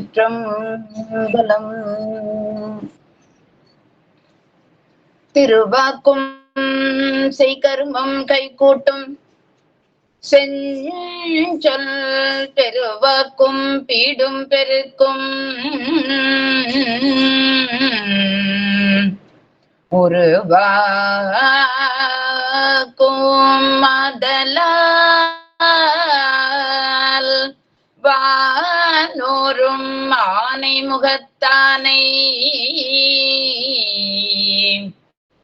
திருச்சிற்றம்பலம். திருவாக்கும் செய்கருமம் கைகூட்டும் செஞ்சொல் பெருவாக்கும் பீடும் பெருக்கும் உருவாக்கும் மதலால் வானோரும் ஆனை முகத்தானை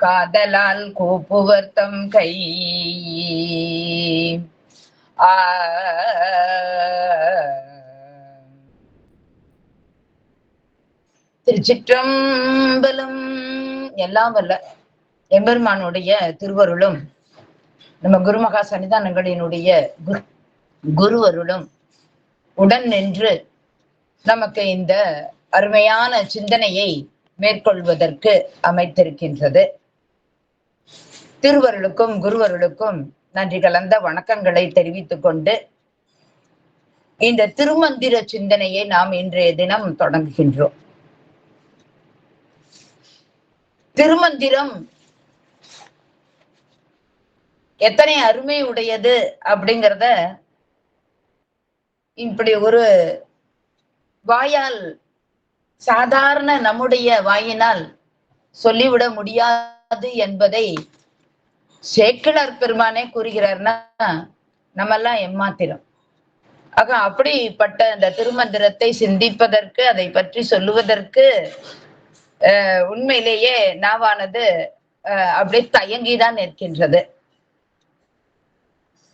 காதலால் கூப்புவர் தம் கை. திருச்சிற்றம்பலம். எல்லாம் வல்ல எம்பெருமானுடைய திருவருளும் நம்ம குருமகா சன்னிதானங்களினுடைய குருவருளும் உடன் நின்று நமக்கு இந்த அருமையான சிந்தனையை மேற்கொள்வதற்கு அமைத்திருக்கின்றது. திருவருளுக்கும் குருவருளுக்கும் நன்றி கலந்த வணக்கங்களை தெரிவித்துக் கொண்டு இந்த திருமந்திர சிந்தனையை நாம் இன்றைய தினம் தொடங்குகின்றோம். திருமந்திரம் எத்தனை அருமை உடையது அப்படிங்கிறத இப்படி ஒரு வாயால், சாதாரண நம்முடைய வாயினால் சொல்லிவிட முடியாது என்பதை சேக்கிழார் பெருமானே கூறுகிறார்னா நம்மெல்லாம் எம்மாத்திரம். ஆக அப்படிப்பட்ட அந்த திருமந்திரத்தை சிந்திப்பதற்கு, அதை பற்றி சொல்லுவதற்கு உண்மையிலேயே நாவானது அப்படி தயங்கிதான் நிற்கின்றது.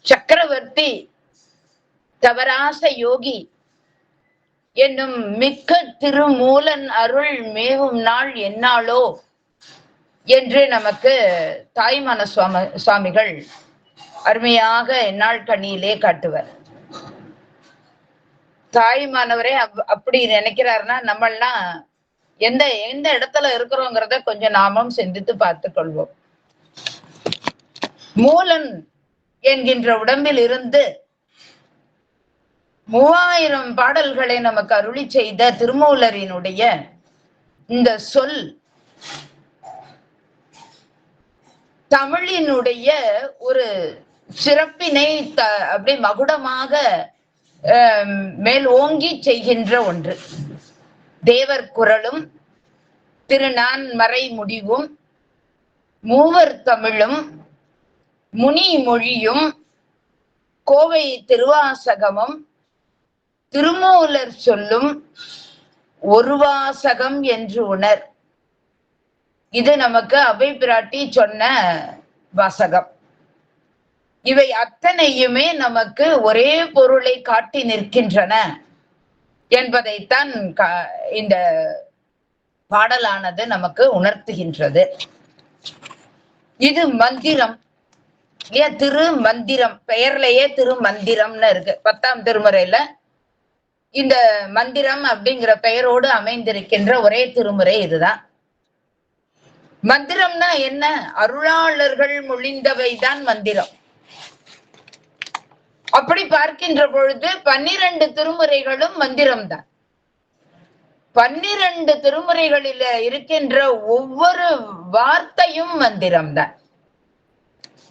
சக்கரவர்த்தி தவராச யோகி என்னும் மிக்க திருமூலன் அருள் மேவும் நாள் என்னாளோ என்று நமக்கு தாய்மான சுவாமிகள் அருமையாக எந்நாள் கண்ணியிலே காட்டுவர். தாய்மானவரே அப்படி நினைக்கிறாருன்னா நம்மளாம் எந்த எந்த இடத்துல இருக்கிறோங்கிறத கொஞ்சம் நாமும் சிந்தித்து பார்த்துக் கொள்வோம். மூலன் என்கின்ற உடம்பில் இருந்து 3000 பாடல்களை நமக்கு அருளி செய்த திருமூலரினுடைய இந்த சொல் தமிழினுடைய ஒரு சிறப்பினை அப்படி மகுடமாக மேல் ஓங்கி செய்கின்ற ஒன்று. தேவர் குரலும் திருநான் மறை முடிவும் மூவர் தமிழும் முனி மொழியும் கோவை திருவாசகமும் திருமூலர் சொல்லும் ஒரு வாசகம் என்று உணர். இது நமக்கு அபை பிராட்டி சொன்ன வாசகம். இவை அத்தனையுமே நமக்கு ஒரே பொருளை காட்டி நிற்கின்றன என்பதைத்தான் இந்த பாடலானது நமக்கு உணர்த்துகின்றது. இது மந்திரம் இல்லையா? திருமந்திரம் பெயர்லயே திருமந்திரம்னு இருக்கு. 10ஆம் திருமுறையில இந்த மந்திரம் அப்படிங்கிற பெயரோடு அமைந்திருக்கின்ற ஒரே திருமுறை இதுதான். மந்திரம்னா என்ன? அருளாளர்கள் மொழிந்தவைதான் மந்திரம். அப்படி பார்க்கின்ற பொழுது 12 திருமுறைகளும் மந்திரம்தான். 12 திருமுறைகளில இருக்கின்ற ஒவ்வொரு வார்த்தையும் மந்திரம்தான்.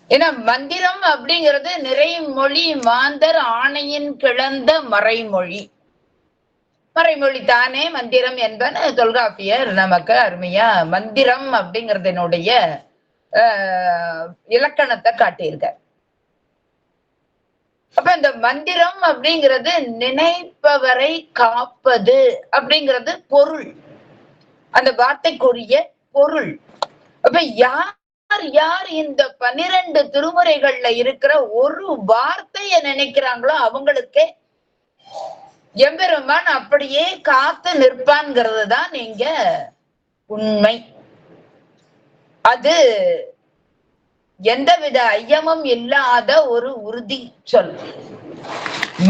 ஏன்னா மந்திரம் அப்படிங்கிறது நிறைமொழி மாந்தர் ஆணையின் கிளந்த மறைமொழி. மறைமொழி தானே மந்திரம் என்பன தொல்காப்பியர் நமக்கு அருமையா மந்திரம் அப்படிங்கிறதனுடைய இலக்கணத்தை காட்டியிருக்கார். அப்ப இந்த மந்திரம் அப்படிங்கிறது நினைப்பவரை காப்பது அப்படிங்கிறது பொருள், அந்த வார்த்தைக்குரிய பொருள். அப்ப யார் யார் இந்த 12 திருமுறைகள்ல இருக்கிற ஒரு வார்த்தைய நினைக்கிறாங்களோ அவங்களுக்கே எம்பெருமான் அப்படியே காத்து நிற்பான்ங்கிறது தான் இங்க உண்மை. அது எந்தவித ஐயமும் இல்லாத ஒரு உறுதி சொல்.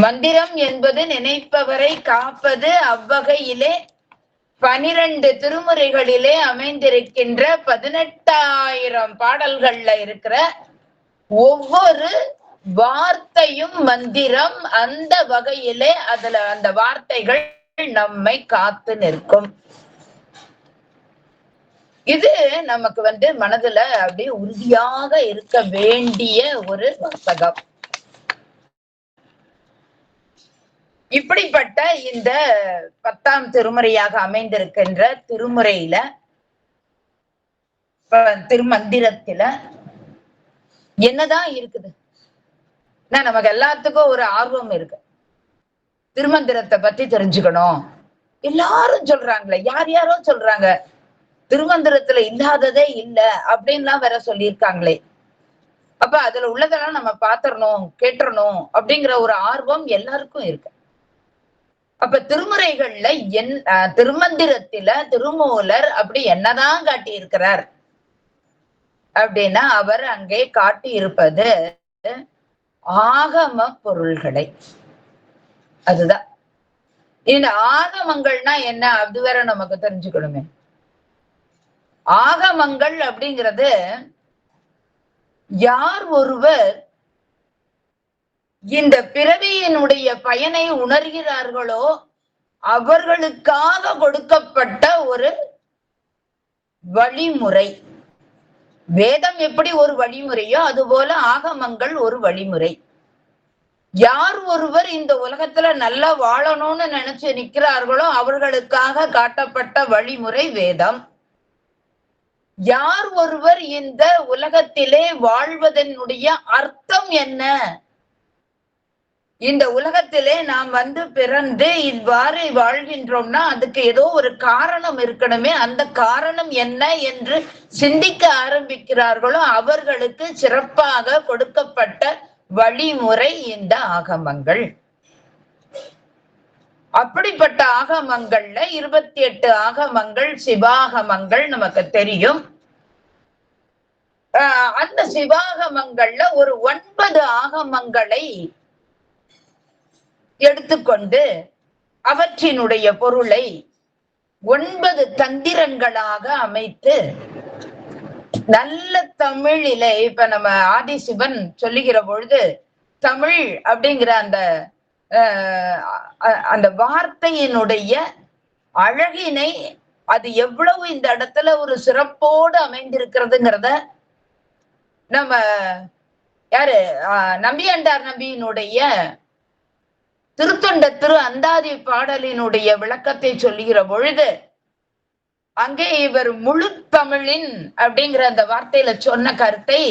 மந்திரம் என்பது நினைப்பவரை காப்பது. அவ்வகையிலே 12 திருமுறைகளிலே அமைந்திருக்கின்ற 18,000 பாடல்கள்ல இருக்கிற ஒவ்வொரு வார்த்தையும் மந்திரம். அந்த வகையிலே அதுல அந்த வார்த்தைகள் நம்மை காத்து நிற்கும். இது நமக்கு மனதுல அப்படியே உறுதியாக இருக்க வேண்டிய ஒரு வாசகம். இப்படிப்பட்ட இந்த 10ஆம் திருமுறையாக அமைந்திருக்கின்ற திருமுறையில திருமந்திரத்துல என்னதான் இருக்குது? நமக்கு எல்லாத்துக்கும் ஒரு ஆர்வம் இருக்கு, திருமந்திரத்தை பற்றி தெரிஞ்சுக்கணும். எல்லாரும் சொல்றாங்களே, யார் யாரோ சொல்றாங்க, திருமந்திரத்துல இல்லாததே இல்ல அப்படின்லாம் வேற சொல்லியிருக்காங்களே. அப்ப அதுல உள்ளதெல்லாம் நம்ம பாத்திரணும், கேட்டுறணும் அப்படிங்கிற ஒரு ஆர்வம் எல்லாருக்கும் இருக்கு. அப்ப திருமுறைகள்ல திருமந்திரத்தில திருமூலர் அப்படி என்னதான் காட்டி இருக்கிறார் அப்படின்னா, அவர் அங்கே காட்டி இருப்பது ஆகம பொருள்களை. அதுதான் இந்த ஆகமங்கள்னா என்ன, அது வேற நமக்கு தெரிஞ்சுக்கணுமே. ஆகமங்கள் அப்படிங்கிறது யார் ஒருவர் இந்த பிறவியினுடைய பயனை உணர்கிறார்களோ அவர்களுக்காக கொடுக்கப்பட்ட ஒரு வழிமுறை. வேதம் எப்படி ஒரு வழிமுறையோ அதுபோல ஆகமங்கள் ஒரு வழிமுறை. யார் ஒருவர் இந்த உலகத்துல நல்லா வாழணும்னு நினைச்சு நிக்கிறார்களோ அவர்களுக்காக காட்டப்பட்ட வழிமுறை வேதம். யார் ஒருவர் இந்த உலகத்திலே வாழ்வதனுடைய அர்த்தம் என்ன, இந்த உலகத்திலே நாம் பிறந்து இவ்வாறு வாழ்கின்றோம்னா அதுக்கு ஏதோ ஒரு காரணம் இருக்கணுமே, அந்த காரணம் என்ன என்று சிந்திக்க ஆரம்பிக்கிறார்களோ அவர்களுக்கு சிறப்பாக கொடுக்கப்பட்ட வழிமுறை இந்த ஆகமங்கள். அப்படிப்பட்ட ஆகமங்கள்ல 28 ஆகமங்கள் சிவாகமங்கள் நமக்கு தெரியும். அந்த சிவாகமங்கள்ல ஒரு 9 ஆகமங்களை எடுத்துக்கொண்டு அவற்றினுடைய பொருளை 9 தந்திரங்களாக அமைத்து நல்ல தமிழிலே, இப்ப நம்ம ஆதிசிவன் சொல்லுகிற பொழுது தமிழ் அப்படிங்கிற அந்த வார்த்தையினுடைய அழகினை அது எவ்வளவு இந்த இடத்துல ஒரு சிறப்போடு அமைந்திருக்கிறதுங்கிறத நம்ம யாரு நம்பியாண்டார் நம்பியினுடைய திருத்தொண்ட திரு அந்தாதி பாடலினுடைய விளக்கத்தை சொல்லுகிற பொழுது அங்கே இவர் முழு தமிழின் அப்படிங்கிற அந்த வார்த்தையில சொன்ன கருத்தை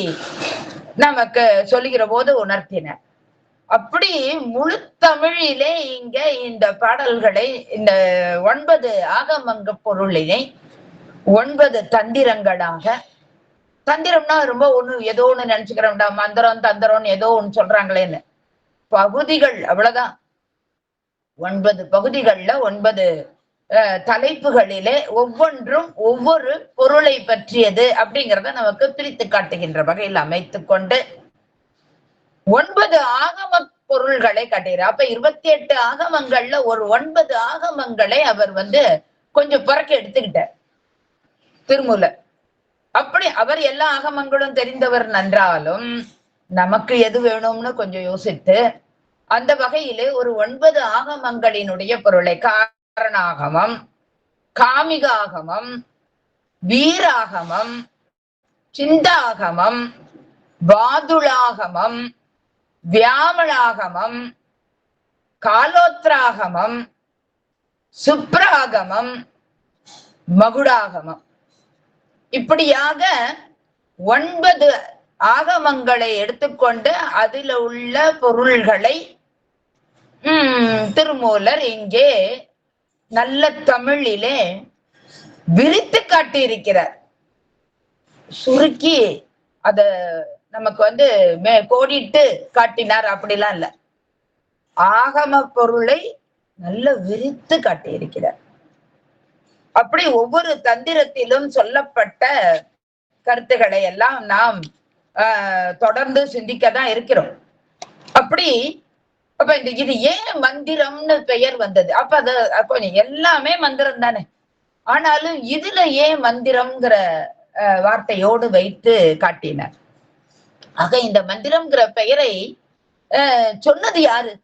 நமக்கு சொல்லுகிற போது உணர்த்தினார். அப்படி முழு தமிழிலே இங்க இந்த பாடல்களை, இந்த 9 ஆகமங்க பொருளினை 9 தந்திரங்களாக, தந்திரம்னா ரொம்ப ஏதோ ஒண்ணு நினைச்சுக்கிறோம்டா, மந்திரம் தந்திரம்னு ஏதோ ஒண்ணு சொல்றாங்களேன்னு, பகுதிகள் அவ்வளவுதான். 9 பகுதிகள்ல 9 தலைப்புகளிலே ஒவ்வொன்றும் ஒவ்வொரு பொருளை பற்றியது அப்படிங்கிறத நமக்கு பிரித்து காட்டுகின்ற வகையில் அமைத்துக் கொண்டு 9 ஆகம பொருள்களை காட்டுகிறார். அப்ப 28 ஆகமங்கள்ல ஒரு 9 ஆகமங்களை அவர் கொஞ்சம் புறக்க எடுத்துக்கிட்டார் திருமூலர். அப்படி அவர் எல்லா ஆகமங்களும் தெரிந்தவர் நன்றாலும் நமக்கு எது வேணும்னு கொஞ்சம் யோசித்து அந்த வகையிலே ஒரு 9 ஆகமங்களினுடைய பொருளை, காரணாகமம், காமிகாகமம், வீராகமம், சிந்தாகமம், வாதுளாகமம், வியாமளாகமம், காலோத்ராகமம், சுப்ராகமம், மகுடாகமம், இப்படியாக 9 ஆகமங்களை எடுத்துக்கொண்டு அதில் உள்ள பொருள்களை திருமூலர் இங்கே நல்ல தமிழிலே விரித்து காட்டியிருக்கிறார். சுருக்கி அத நமக்கு கோடிட்டு காட்டினார் அப்படிலாம் இல்ல. ஆகம பொருளை நல்ல விரித்து காட்டியிருக்கிறார். அப்படி ஒவ்வொரு தந்திரத்திலும் சொல்லப்பட்ட கருத்துக்களை எல்லாம் நாம் தொடர்ந்து சிந்திக்கதான் இருக்கிறோம். அப்ப இது ஏன் மந்திரம்னு பெயர் வந்தது? அப்ப அது எல்லாமே மந்திரம் தானே, ஆனாலும் இதுல ஏன் மந்திரம்ங்கிற வார்த்தையோடு வைத்து காட்டினார். ஆக இந்த மந்திரம்ங்கிற பெயரை சொன்னது யாரு?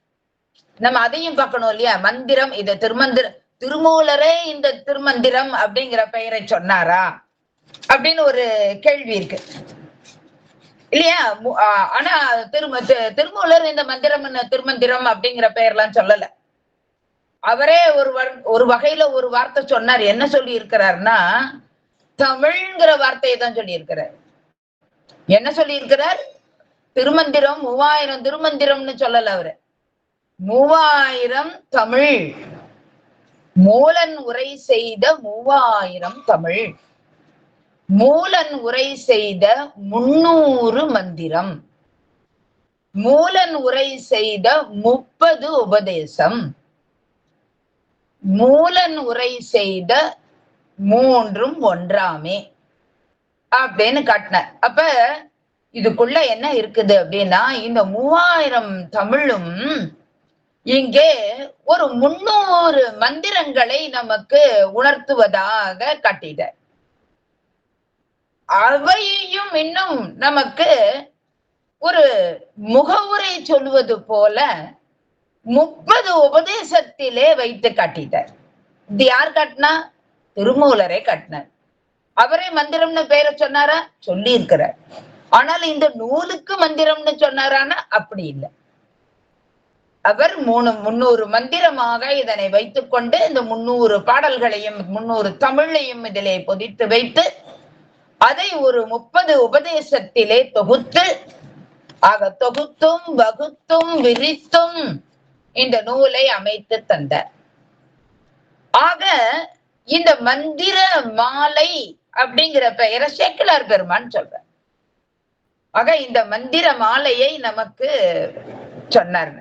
நம்ம அதையும் பார்க்கணும் இல்லையா? மந்திரம், இது திருமூலரே இந்த திருமந்திரம் அப்படிங்கிற பெயரை சொன்னாரா அப்படின்னு ஒரு கேள்வி இருக்கு இல்லையா? ஆனா திருமூலர் இந்த திருமந்திரம் அப்படிங்கிற பெயர்லாம் சொல்லல. அவரே ஒரு வகையில ஒரு வார்த்தை சொன்னார். என்ன சொல்லி இருக்கிறார்னா, தமிழ்ங்கிற வார்த்தையை தான் சொல்லி இருக்கிறார். என்ன சொல்லி இருக்கிறார்? திருமந்திரம் 3000 திருமந்திரம்னு சொல்லல அவரு. 3000 தமிழ், மூலன் உரை செய்த 3000 தமிழ், மூலன் உரை செய்த 300 மந்திரம், மூலன் உரை செய்த 30 உபதேசம், மூலன் உரை செய்த 3ம் ஒன்றாமே அப்படின்னு காட்டினார். அப்ப இதுக்குள்ள என்ன இருக்குது அப்படின்னா, இந்த 3000 தமிழும் இங்கே ஒரு 300 மந்திரங்களை நமக்கு உணர்த்துவதாக காட்டிட்டார். அவையையும் இன்னும் நமக்கு ஒரு முகவுரை சொல்லுவது போல 30 உபதேசத்திலே வைத்து காட்டிட்டார். இது யார் காட்டினா? திருமூலரை காட்டினார். அவரே மந்திரம்னு பெயரை சொன்னாரா? சொல்லி இருக்கிறார். ஆனால் இந்த நூலுக்கு மந்திரம்னு சொன்னாரானா அப்படி இல்லை. அவர் 300 மந்திரமாக இதனை வைத்துக் கொண்டு இந்த 300 பாடல்களையும் 300 தமிழையும் இதிலே பொதித்து வைத்து அதை ஒரு 30 உபதேசத்திலே தொகுத்து, ஆக தொகுத்தும் வகுத்தும் விரித்தும் இந்த நூலை அமைத்து தந்தார். ஆக இந்த மந்திர மாலை அப்படிங்கிற பெயரை சேக்கிழார் பெருமான் சொல்றார். ஆக இந்த மந்திர மாலையை நமக்கு சொன்னார்.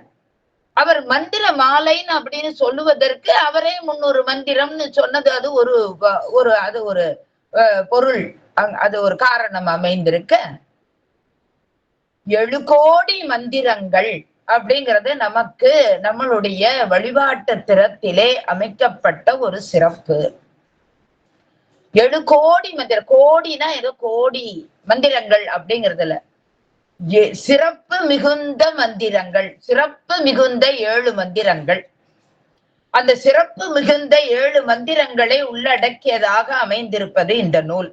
அவர் மந்திர மாலைன்னு அப்படின்னு சொல்லுவதற்கு அவரே 300 மந்திரம்னு சொன்னது அது ஒரு பொருள், அது ஒரு காரணம் அமைந்திருக்க. 7 கோடி மந்திரங்கள் அப்படிங்கிறது நமக்கு நம்மளுடைய வழிபாட்டு திறத்திலே அமைக்கப்பட்ட ஒரு சிறப்பு. 7 கோடி மந்திரம், கோடினா ஏதோ கோடி மந்திரங்கள் அப்படிங்கிறதுல சிறப்பு மிகுந்த மந்திரங்கள், சிறப்பு மிகுந்த 7 மந்திரங்கள். அந்த சிறப்பு மிகுந்த 7 மந்திரங்களை உள்ளடக்கியதாக அமைந்திருப்பது இந்த நூல்.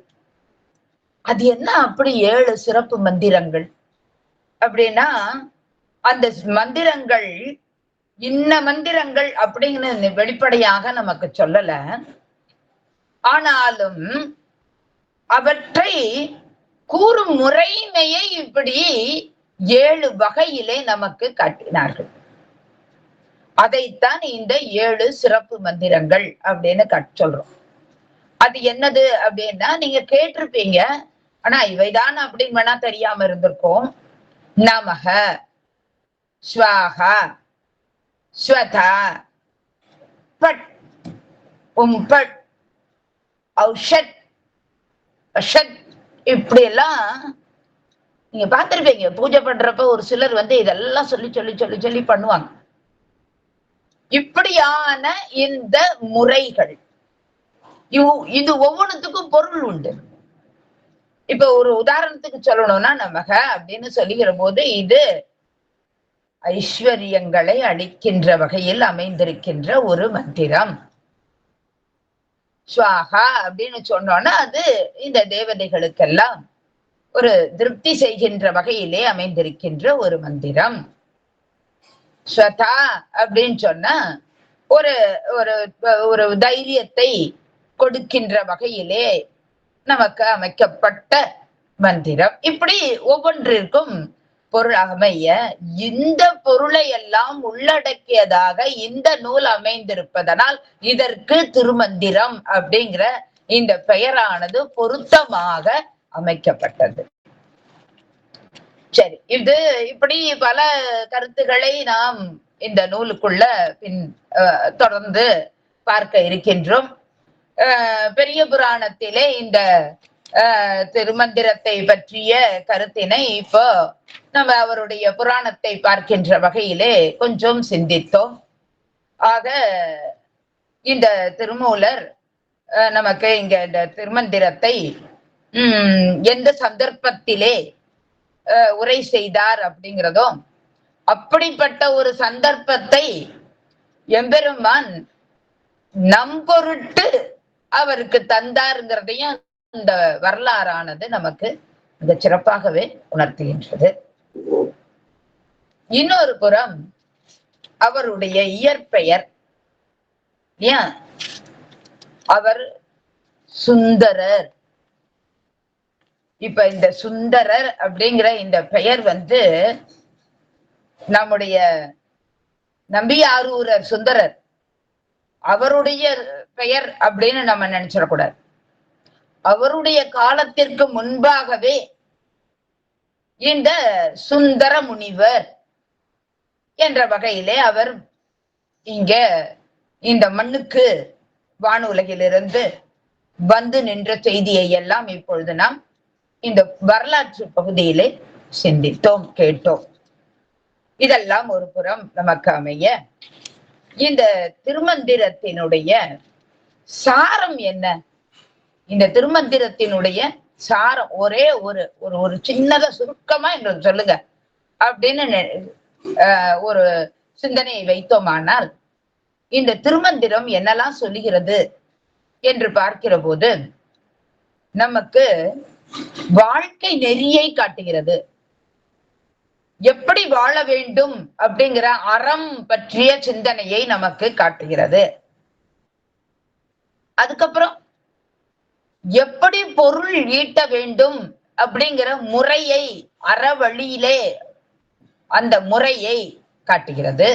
அது என்ன அப்படி 7 சிறப்பு மந்திரங்கள் அப்படின்னா, அந்த மந்திரங்கள் இன்ன மந்திரங்கள் அப்படிங்கிற வெளிப்படையாக நமக்கு சொல்லல. ஆனாலும் அவற்றை கூறும் முறைமையை இப்படி 7 வகையிலே நமக்கு காட்டினார்கள். அதைத்தான் இந்த 7 சிறப்பு மந்திரங்கள் அப்படின்னு சொல்றோம். அது என்னது அப்படின்னா, நீங்க கேட்டிருப்பீங்க, ஆனா இவைதான் அப்படின்னு வேணா தெரியாம இருந்திருக்கும். நமக, ஸ்வாஹா, ஸ்வதா, பட், பட், ஔஷத், அஷத், இப்படி எல்லாம் நீங்க பார்த்திருப்பீங்க. பூஜை பண்றப்ப ஒரு சிலர் இதெல்லாம் சொல்லி சொல்லி சொல்லி சொல்லி பண்ணுவாங்க. இப்படியான இந்த முறைகள் இது ஒவ்வொன்றுத்துக்கும் பொருள் உண்டு. இப்ப ஒரு உதாரணத்துக்கு சொல்லணும்னா, நமக அப்படின்னு சொல்லுகிற போது இது ஐஸ்வர்யங்களை அளிக்கின்ற வகையில் அமைந்திருக்கின்ற ஒரு மந்திரம். ஸ்வாஹா அப்படின்னு சொன்னோன்னா அது இந்த தேவதைகளுக்கெல்லாம் ஒரு திருப்தி செய்கின்ற வகையிலே அமைந்திருக்கின்ற ஒரு மந்திரம். ஸ்வதா அப்படின்னு சொன்னா ஒரு ஒரு தைரியத்தை கொடுக்கின்ற வகையிலே நமக்கு அமைக்கப்பட்ட மந்திரம். இப்படி ஒவ்வொன்றிற்கும் பொருள் அமைய இந்த பொருளை எல்லாம் உள்ளடக்கியதாக இந்த நூல் அமைந்திருப்பதனால் இதற்கு திருமந்திரம் அப்படிங்கிற இந்த பெயரானது பொருத்தமாக அமைக்கப்பட்டது. சரி, இது இப்படி பல கருத்துக்களை நாம் இந்த நூலுக்குள்ள தொடர்ந்து பார்க்க இருக்கின்றோம். பெரிய புராணத்திலே இந்த திருமந்திரத்தை பற்றிய கருத்தினை இப்போ நம்ம அவருடைய புராணத்தை பார்க்கின்ற வகையிலே கொஞ்சம் சிந்தித்தோம். ஆக இந்த திருமூலர் நமக்கு இங்க இந்த திருமந்திரத்தை எந்த சந்தர்ப்பத்திலே உரை செய்தார் அப்படிங்கிறதும், அப்படிப்பட்ட ஒரு சந்தர்ப்பத்தை எம்பெருமான் நம் பொருட்டு அவருக்கு தந்தாருங்கிறதையும் இந்த வரலாறானது நமக்கு மிக சிறப்பாகவே உணர்த்துகின்றது. இன்னொரு புறம் அவருடைய இயற்பெயர், ஏன் அவர் சுந்தரர். இப்ப இந்த சுந்தரர் அப்படிங்கிற இந்த பெயர் நம்முடைய நம்பியாரூரர் சுந்தரர் அவருடைய பெயர் அப்படின்னு நம்ம நினைச்சிடக்கூடாது. அவருடைய காலத்திற்கு முன்பாகவே இந்த சுந்தர முனிவர் என்ற வகையிலே அவர் இங்க இந்த மண்ணுக்கு வானுலகிலிருந்து வந்து நின்ற செய்தியை எல்லாம் இப்பொழுது நாம் இந்த வரலாற்று பகுதியிலே சிந்தித்தோம், கேட்டோம். இதெல்லாம் ஒரு புறம் நமக்கு அமைய, இந்த திருமந்திரத்தினுடைய சாரம் என்ன? இந்த திருமந்திரத்தினுடைய சாரம் ஒரே ஒரு ஒரு சின்னத சுருக்கமா எங்களுக்கு சொல்லுங்க அப்படின்னு ஒரு சிந்தனையை வைத்தோமானால், இந்த திருமந்திரம் என்னெல்லாம் சொல்லுகிறது என்று பார்க்கிற போது நமக்கு வாழ்க்கை நெறியை காட்டுகிறது. எப்படி வாழ வேண்டும் அப்படிங்கிற அறம் பற்றிய சிந்தனையை நமக்கு காட்டுகிறது. அதுக்கப்புறம் எப்படி பொருள் ஈட்ட வேண்டும் அப்படிங்கிற முறையை, அறவழியிலே அந்த முறையை காட்டுகிறது.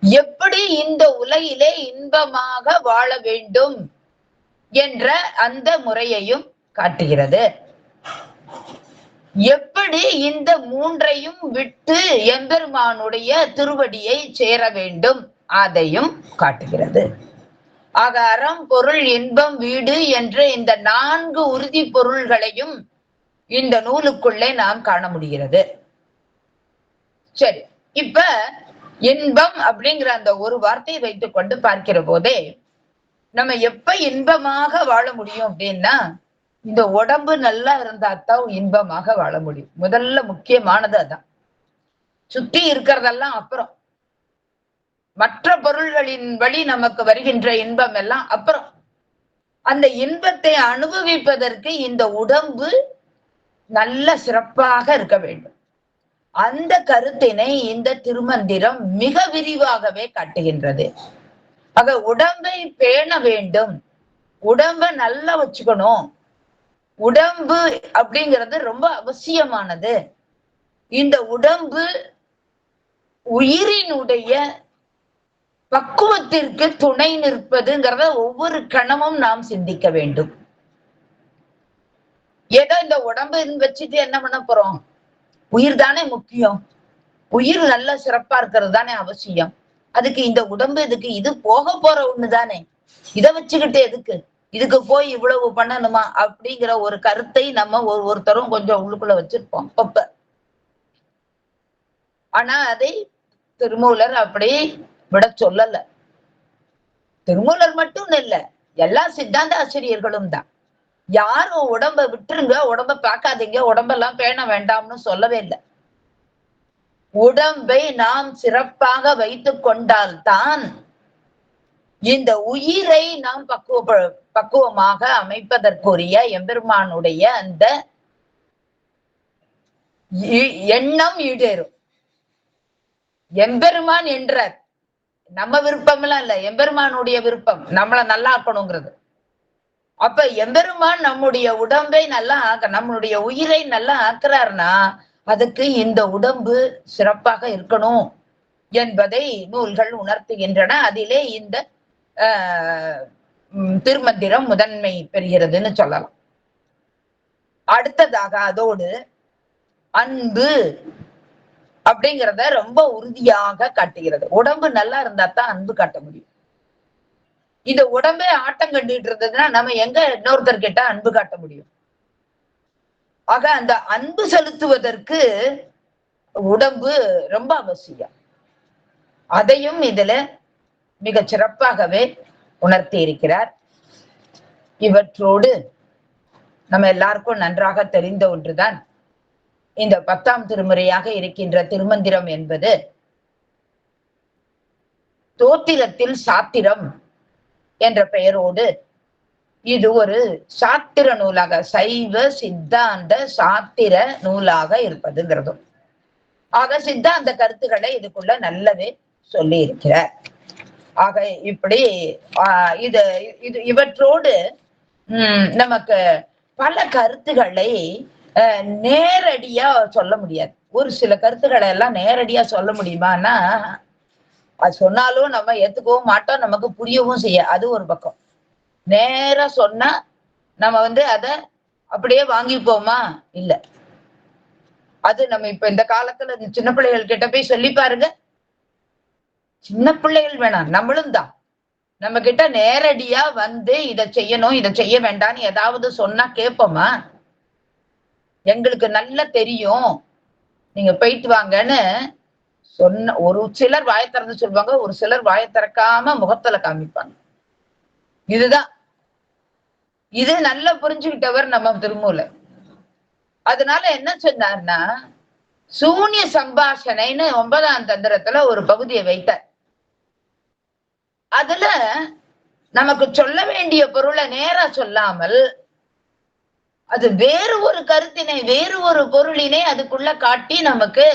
எப்படி இந்த உலகிலே இன்பமாக வாழ வேண்டும் என்ற அந்த முறையையும் காட்டுகிறது. எப்படி இந்த மூன்றையும் விட்டு எம்பெருமானுடைய திருவடியை சேர வேண்டும் அதையும் காட்டுகிறது. ஆக அறம், பொருள், இன்பம், வீடு என்ற இந்த 4 உறுதி பொருள்களையும் இந்த நூலுக்குள்ளே நாம் காண முடிகிறது. சரி, இப்ப இன்பம் அப்படிங்கிற அந்த ஒரு வார்த்தையை வைத்துக் கொண்டு பார்க்கிற போதே நம்ம எப்ப இன்பமாக வாழ முடியும் அப்படின்னா, இந்த உடம்பு நல்லா இருந்தாத்தான் இன்பமாக வாழ முடியும். முதல்ல முக்கியமானது அதான். சுற்றி இருக்கிறதெல்லாம் அப்புறம், மற்ற பொருள்களின் வழி நமக்கு வருகின்ற இன்பம் எல்லாம் அப்புறம். அந்த இன்பத்தை அனுபவிப்பதற்கு இந்த உடம்பு நல்ல சிறப்பாக இருக்க வேண்டும். அந்த கருத்தினை இந்த திருமந்திரம் மிக விரிவாகவே காட்டுகின்றது. ஆக உடம்பை பேண வேண்டும், உடம்ப நல்லா வச்சுக்கணும். உடம்பு அப்படிங்கிறது ரொம்ப அவசியமானது. இந்த உடம்பு உயிரினுடைய பக்குவத்திற்கு துணை நிற்பதுங்கிறத ஒவ்வொரு கணமும் நாம் சிந்திக்க வேண்டும். ஏதோ இந்த உடம்பு வச்சுட்டு என்ன பண்ண போறோம்? உயிர் தானே முக்கியம். உயிர் நல்ல சிறப்பா இருக்கிறது தானே அவசியம். அதுக்கு இந்த உடம்பு எதுக்கு? இது போக போற ஒண்ணு தானே, இதை வச்சுக்கிட்டு எதுக்கு? இதுக்கு போய் இவ்வளவு பண்ணணுமா அப்படிங்கிற ஒரு கருத்தை நம்ம ஒருத்தரும் கொஞ்சம் உள்ளுக்குள்ள வச்சிருப்போம் அப்பப்ப. ஆனா அதை திருமூலர் அப்படி விட சொல்லல. திருமூலர் மட்டும் இல்ல, எல்லா சித்தாந்த ஆசிரியர்களும் தான். யாரும் உடம்ப விட்டுருங்க, உடம்ப பார்க்காதீங்க, உடம்பெல்லாம் பேண வேண்டாம்னு சொல்லவே இல்லை. உடம்பை நாம் சிறப்பாக வைத்துக் கொண்டால்தான் இந்த உயிரை நாம் பக்குவமாக அமைப்பதற்குரிய எம்பெருமானுடைய அந்த எண்ணம் ஈடேறும். எம்பெருமான் என்றார், நம்ம விருப்பம் எல்லாம் இல்ல, எம்பெருமானுடைய விருப்பம் நம்மள நல்லா ஆக்கணுங்கிறது. அப்ப எம்பெருமான் நம்முடைய உடம்பை நல்லா நம்மளுடைய உயிரை நல்லா ஆக்குறாருன்னா அதுக்கு இந்த உடம்பு சிறப்பாக இருக்கணும் என்பதை நூல்கள் உணர்த்துகின்றன. அதிலே இந்த திருமந்திரம் முதன்மை பெறுகிறதுன்னு சொல்லலாம். அடுத்ததாக அதோடு அன்பு அப்படிங்கிறத ரொம்ப உறுதியாக காட்டுகிறது. உடம்பு நல்லா இருந்தா தான் அன்பு காட்ட முடியும். இந்த உடம்பே ஆட்டம் கண்டுகிட்டு இருந்ததுன்னா நம்ம எங்க இன்னொருத்தர்கிட்ட அன்பு காட்ட முடியும்? ஆக அந்த அன்பு செலுத்துவதற்கு உடம்பு ரொம்ப அவசியம். அதையும் இதுல மிக சிறப்பாகவே உணர்த்தி இருக்கிறார். இவற்றோடு நம்ம எல்லாருக்கும் நன்றாக தெரிந்த ஒன்றுதான், இந்த 10ஆம் திருமுறையாக இருக்கின்ற திருமந்திரம் என்பது தோத்திரத்தில் சாத்திரம் என்ற பெயரோடு இது ஒரு சாத்திர நூலாக, சைவ சித்தாந்த சாத்திர நூலாக இருப்பதுங்கிறதும். ஆக சித்தாந்த கருத்துக்களை இதுக்குள்ள நல்லவே சொல்லி இருக்கிறார். ஆக இப்படி இது இவற்றோடு நமக்கு பல கருத்துக்களை நேரடியா சொல்ல முடியாது. ஒரு சில கருத்துக்களை எல்லாம் நேரடியா சொல்ல முடியுமான்னா அது சொன்னாலும் நம்ம ஏத்துக்கவும் மாட்டோம், நமக்கு புரியவும் செய்ய. அது ஒரு பக்கம். நேரா சொன்னா நம்ம அத அப்படியே வாங்கிப்போமா? இல்ல. அது நம்ம இப்ப இந்த காலத்துல சின்ன பிள்ளைகள் கிட்ட போய் சொல்லி பாருங்க. சின்ன பிள்ளைகள் வேணாம், நம்மளும் தான். நம்ம கிட்ட நேரடியா இத செய்யணும், இத செய்ய வேண்டாம்னு ஏதாவது சொன்னா கேட்போமா? எங்களுக்கு நல்லா தெரியும், நீங்க போயிட்டு வாங்கன்னு சொன்ன ஒரு சிலர் வாயை திறந்து சொல்லுவாங்க, ஒரு சிலர் வாயை திறக்காம முகத்துல காமிப்பாங்க. இதுதான். இது நல்லா புரிஞ்சுக்கிட்டவர் நம்ம திருமூலர். அதனால என்ன சொன்னார்னா, சூன்ய சம்பாஷணைன்னு 9ஆம் தந்திரத்துல ஒரு பகுதியை வைத்தார். அதுல நமக்கு சொல்ல வேண்டிய பொருளை நேரா சொல்லாமல் அது வேறு ஒரு கருத்தினை, வேறு ஒரு பொருளினை அதுக்குள்ள காட்டி நமக்கு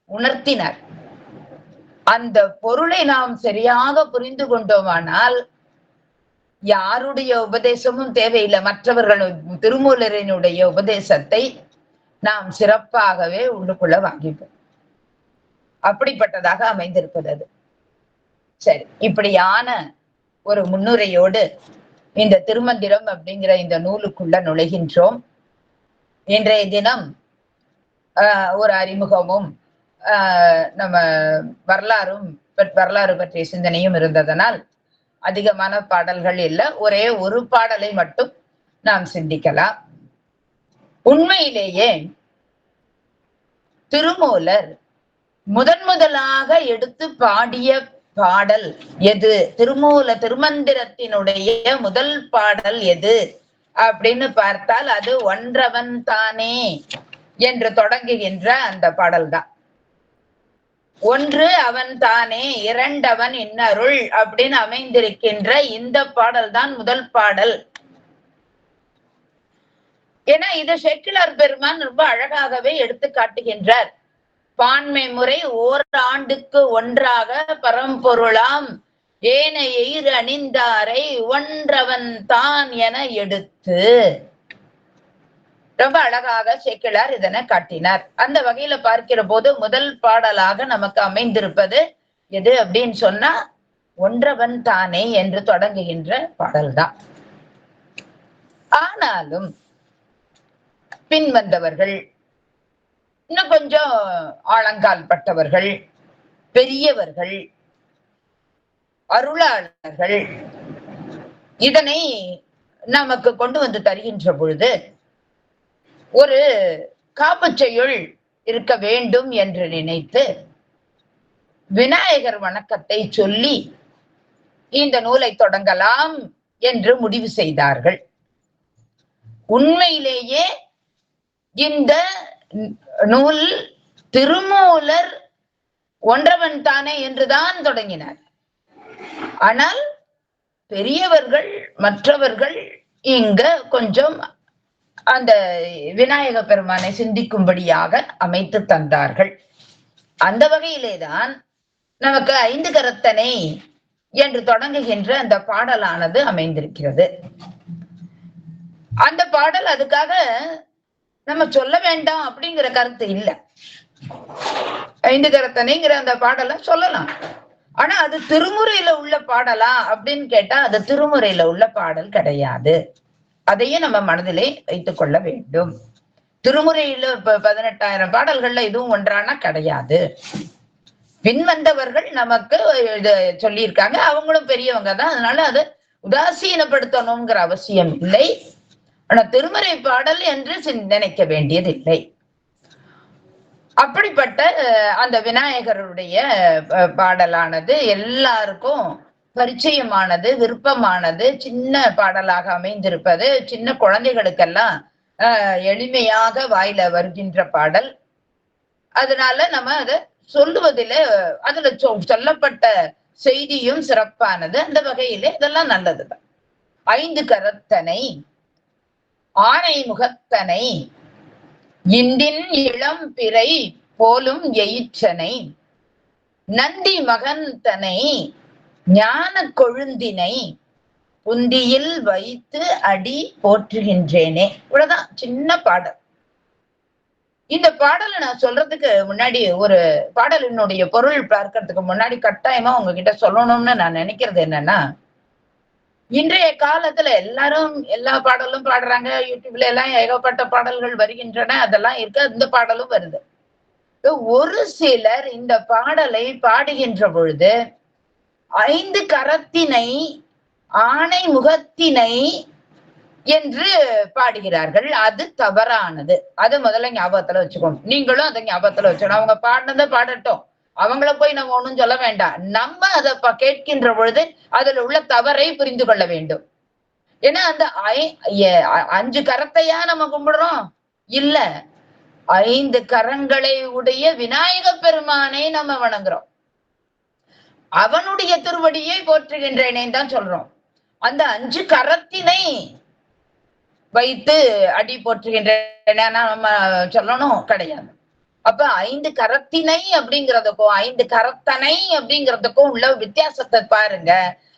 உணர்த்தினார். அந்த பொருளை நாம் சரியாக புரிந்து கொண்டோமானால் யாருடைய உபதேசமும் தேவையில்லை. மற்றவர்கள் திருமூலரினுடைய உபதேசத்தை நாம் சிறப்பாகவே உள்ளுக்குள்ள வாங்கிப்போம். அப்படிப்பட்டதாக அமைந்திருப்பது அது. சரி, இப்படியான ஒரு முன்னுரையோடு இந்த திருமந்திரம் அப்படிங்கிற இந்த நூலுக்குள்ள நுழைகின்றோம். இன்றைய தினம் ஒரு அறிமுகமும் நம்ம வரலாறு பற்றிய சிந்தனையும் இருந்ததனால் அதிகமான பாடல்கள் இல்லை, ஒரே ஒரு பாடலை மட்டும் நாம் சிந்திக்கலாம். உண்மையிலேயே திருமூலர் முதலாக எடுத்து பாடிய பாடல் எது? திருமந்திரத்தினுடைய முதல் பாடல் எது அப்படின்னு பார்த்தால் அது ஒன்றவன் தானே என்று தொடங்குகின்ற அந்த பாடல் தான். ஒன்று அவன் தானே, இரண்டவன் இன்னருள் அப்படின்னு அமைந்திருக்கின்ற இந்த பாடல் தான் முதல் பாடல். ஏன்னா இது செக்கிலார் பெருமான் ரொம்ப அழகாகவே எடுத்து காட்டுகின்றார். பான்மை முறை ஓராண்டுக்கு ஒன்றாக பரம்பொருளாம் ஏனைய அணிந்தாரை ஒன்றவன் தான் என எடுத்து ரொம்ப அழகாக செக்கிலார் இதனை காட்டினார். அந்த வகையில பார்க்கிற போது முதல் பாடலாக நமக்கு அமைந்திருப்பது எது அப்படின்னு சொன்னா ஒன்றவன் தானே என்று தொடங்குகின்ற பாடல்தான். ஆனாலும் பின் வந்தவர்கள், இன்னும் கொஞ்சம் ஆழங்கால் பட்டவர்கள், பெரியவர்கள், அருளாளர்கள் இதனை நமக்கு கொண்டு வந்து தருகின்ற பொழுது ஒரு காப்புச்செயுள் இருக்க வேண்டும் என்று நினைத்து விநாயகர் வணக்கத்தை சொல்லி இந்த நூலை தொடங்கலாம் என்று முடிவு செய்தார்கள். உண்மையிலேயே இந்த நூல் திருமூலர் ஒன்றவன் தானே என்றுதான் தொடங்கினார். ஆனால் பெரியவர்கள் மற்றவர்கள் இங்க கொஞ்சம் அந்த விநாயக பெருமானை சிந்திக்கும்படியாக அமைத்து தந்தார்கள். அந்த வகையிலேதான் நமக்கு 5 கரத்தனை என்று தொடங்குகின்ற அந்த பாடலானது அமைந்திருக்கிறது. அந்த பாடல் அதுக்காக நம்ம சொல்ல வேண்டாம் அப்படிங்கிற கருத்து இல்லை. 5 கரத்தனைங்கிற அந்த பாடலை சொல்லலாம். ஆனா அது திருமுறையில உள்ள பாடலா அப்படின்னு கேட்டா அது திருமுறையில உள்ள பாடல் கிடையாது. அதையும் நம்ம மனதிலே வைத்துக் கொள்ள வேண்டும். திருமுறையில 18,000 பாடல்கள்ல இதுவும் ஒன்றானா கிடையாது. பின் வந்தவர்கள் நமக்கு சொல்லியிருக்காங்க, அவங்களும் பெரியவங்க தான். அதனால அது உதாசீனப்படுத்தணுங்கிற அவசியம் இல்லை. ஆனா திருமுறை பாடல் என்று நினைக்க வேண்டியதில்லை. அப்படிப்பட்ட அந்த விநாயகருடைய பாடலானது எல்லாருக்கும் பரிச்சயமானது, விருப்பமானது, சின்ன பாடலாக அமைந்திருப்பது, சின்ன குழந்தைகளுக்கெல்லாம் எளிமையாக வாயில வருகின்ற பாடல். அதனால நம்ம அதை சொல்லுவதில அதுல சொல்லப்பட்ட செய்தியும் சிறப்பானது. அந்த வகையில இதெல்லாம் நல்லதுதான். 5 கரத்தனை, ஆனை முகத்தனை, இந்தின் இளம் பிறை போலும் எயிற்றனை, நந்தி மகந்தனை, ஞான கொழுந்தினை, புந்தியில் வைத்து அடி போற்றுகின்றேனே. இவ்வளவுதான் சின்ன பாடல். இந்த பாடலை நான் சொல்றதுக்கு முன்னாடி ஒரு பாடலினுடைய பொருள் பார்க்கறதுக்கு முன்னாடி கட்டாயமா உங்ககிட்ட சொல்லணும்னு நான் நினைக்கிறது என்னன்னா, இன்றைய காலத்துல எல்லாரும் எல்லா பாடலும் பாடுறாங்க. யூடியூப்ல எல்லாம் ஏகப்பட்ட பாடல்கள் வருகின்றன. அதெல்லாம் இருக்கு. இந்த பாடலும் வருது. ஒரு சிலர் இந்த பாடலை பாடுகின்ற பொழுது 5 கரத்தினை, ஆனை முகத்தினை என்று பாடுகிறார்கள். அது தவறானது. அது முதல்ல ஞாபகத்துல வச்சுக்கணும். நீங்களும் அதை ஞாபகத்துல வச்சுக்கணும். அவங்க பாடினதை பாடட்டும். அவங்கள போய் நம்ம ஒண்ணும் சொல்ல வேண்டாம். நம்ம அதை கேட்கின்ற பொழுது அதுல உள்ள தவறை புரிந்து கொள்ள வேண்டும். ஏன்னா அந்த 5 கரத்தையா நம்ம கும்பிடுறோம்? இல்ல, 5 கரங்களை உடைய விநாயக பெருமானை நம்ம வணங்குறோம். அவனுடைய திருவடியை போற்றுகின்றேனே தான் சொல்றோம். அந்த 5 கரத்தினை வைத்து அடி போற்றுகின்றன நம்ம சொல்லணும் கிடையாது. அப்ப 5 கரத்தினை அப்படிங்கிறதுக்கும் 5 கரத்தனை அப்படிங்கிறதுக்கும் உள்ள வித்தியாசத்தை பாருங்க.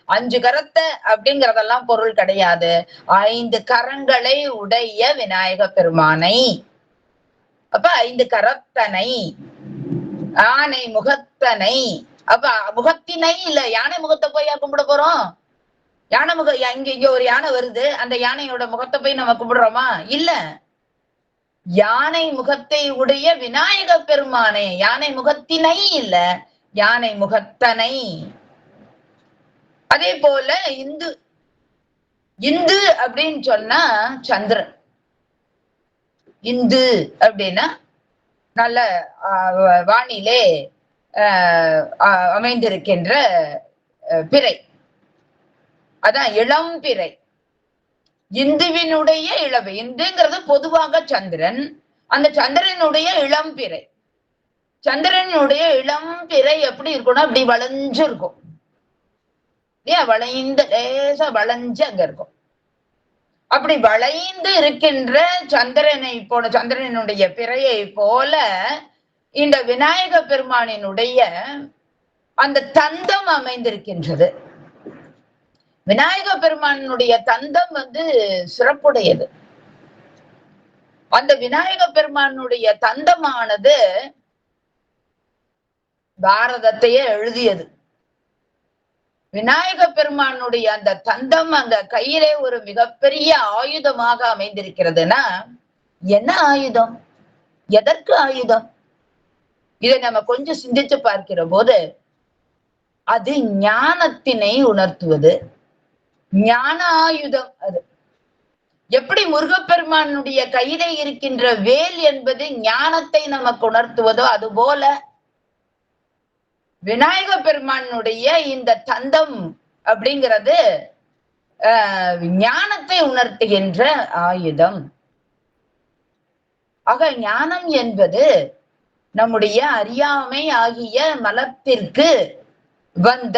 5 கரத்தை அப்படிங்கிறதெல்லாம் பொருள் கிடையாது. 5 கரங்களை உடைய விநாயக பெருமானை. அப்ப 5 கரத்தனை, ஆனை முகத்தனை. அப்ப முகத்தினை இல்ல, யானை முகத்தை போய் கும்பிட போறோம்? யானை முக இங்க ஒரு யானை வருது, அந்த யானையோட முகத்தை போய் நம்ம கும்பிடுறோமா? இல்ல, யானை முகத்தை உடைய விநாயக பெருமானே. யானை முகத்தினை இல்ல, யானை முகத்தனை. அதே போல இந்து, இந்து அப்படின்னு சொன்னா சந்திரன். இந்து அப்படின்னா நல்ல வானிலே அமைந்திருக்கின்ற பிறை, அதான் இளம் பிறை. இந்துவினுடைய இளவு. இந்துங்கிறது பொதுவாக சந்திரன். அந்த சந்திரனுடைய இளம் பிறை. சந்திரனுடைய இளம் பிறை எப்படி இருக்கும்னா அப்படி வளைஞ்சு இருக்கும். ஏன் வளைந்து லேசா வளைஞ்சு அங்க இருக்கும். அப்படி வளைந்து இருக்கின்ற சந்திரனை போல, சந்திரனுடைய பிறையை போல இந்த விநாயக பெருமானினுடைய அந்த தந்தம் அமைந்திருக்கின்றது. விநாயக பெருமானுடைய தந்தம் சிறப்புடையது. அந்த விநாயக பெருமானுடைய தந்தமானது பாரதத்தையே எழுதியது. விநாயக பெருமானுடைய அந்த தந்தம் அந்த கையிலே ஒரு மிகப்பெரிய ஆயுதமாக அமைந்திருக்கிறதுனா என்ன ஆயுதம்? எதற்கு ஆயுதம்? இதை நம்ம கொஞ்சம் சிந்திச்சு பார்க்கிற போது அது ஞானத்தினை உணர்த்துவது. ஞான ஆயுதம் அது. எப்படி முருகப்பெருமானுடைய கையிலே இருக்கின்ற வேல் என்பது ஞானத்தை நமக்கு உணர்த்துவதோ அதுபோல விநாயக பெருமானுடைய இந்த தந்தம் அப்படிங்கிறது ஞானத்தை உணர்த்துகின்ற ஆயுதம். ஆக ஞானம் என்பது நம்முடைய அறியாமை ஆகிய மலத்திற்கு வந்த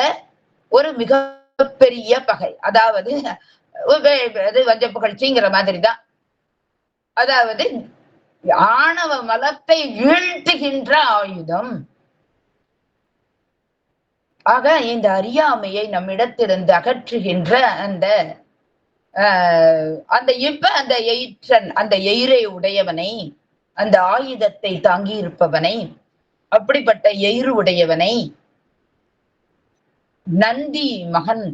ஒரு மிகப்பெரிய பகை. அதாவது வஞ்ச புகழ்ச்சிங்கிற மாதிரிதான். அதாவது ஆணவ மலத்தை வீழ்த்துகின்ற ஆயுதம். ஆக இந்த அறியாமையை நம்மிடத்திலிருந்து அகற்றுகின்ற அந்த அந்த எயிற்றன், அந்த எயிரை உடையவனை, அந்த ஆயுதத்தை தாங்கி இருப்பவனை, அப்படிப்பட்ட எயிறு உடையவனை நந்தி மகன்.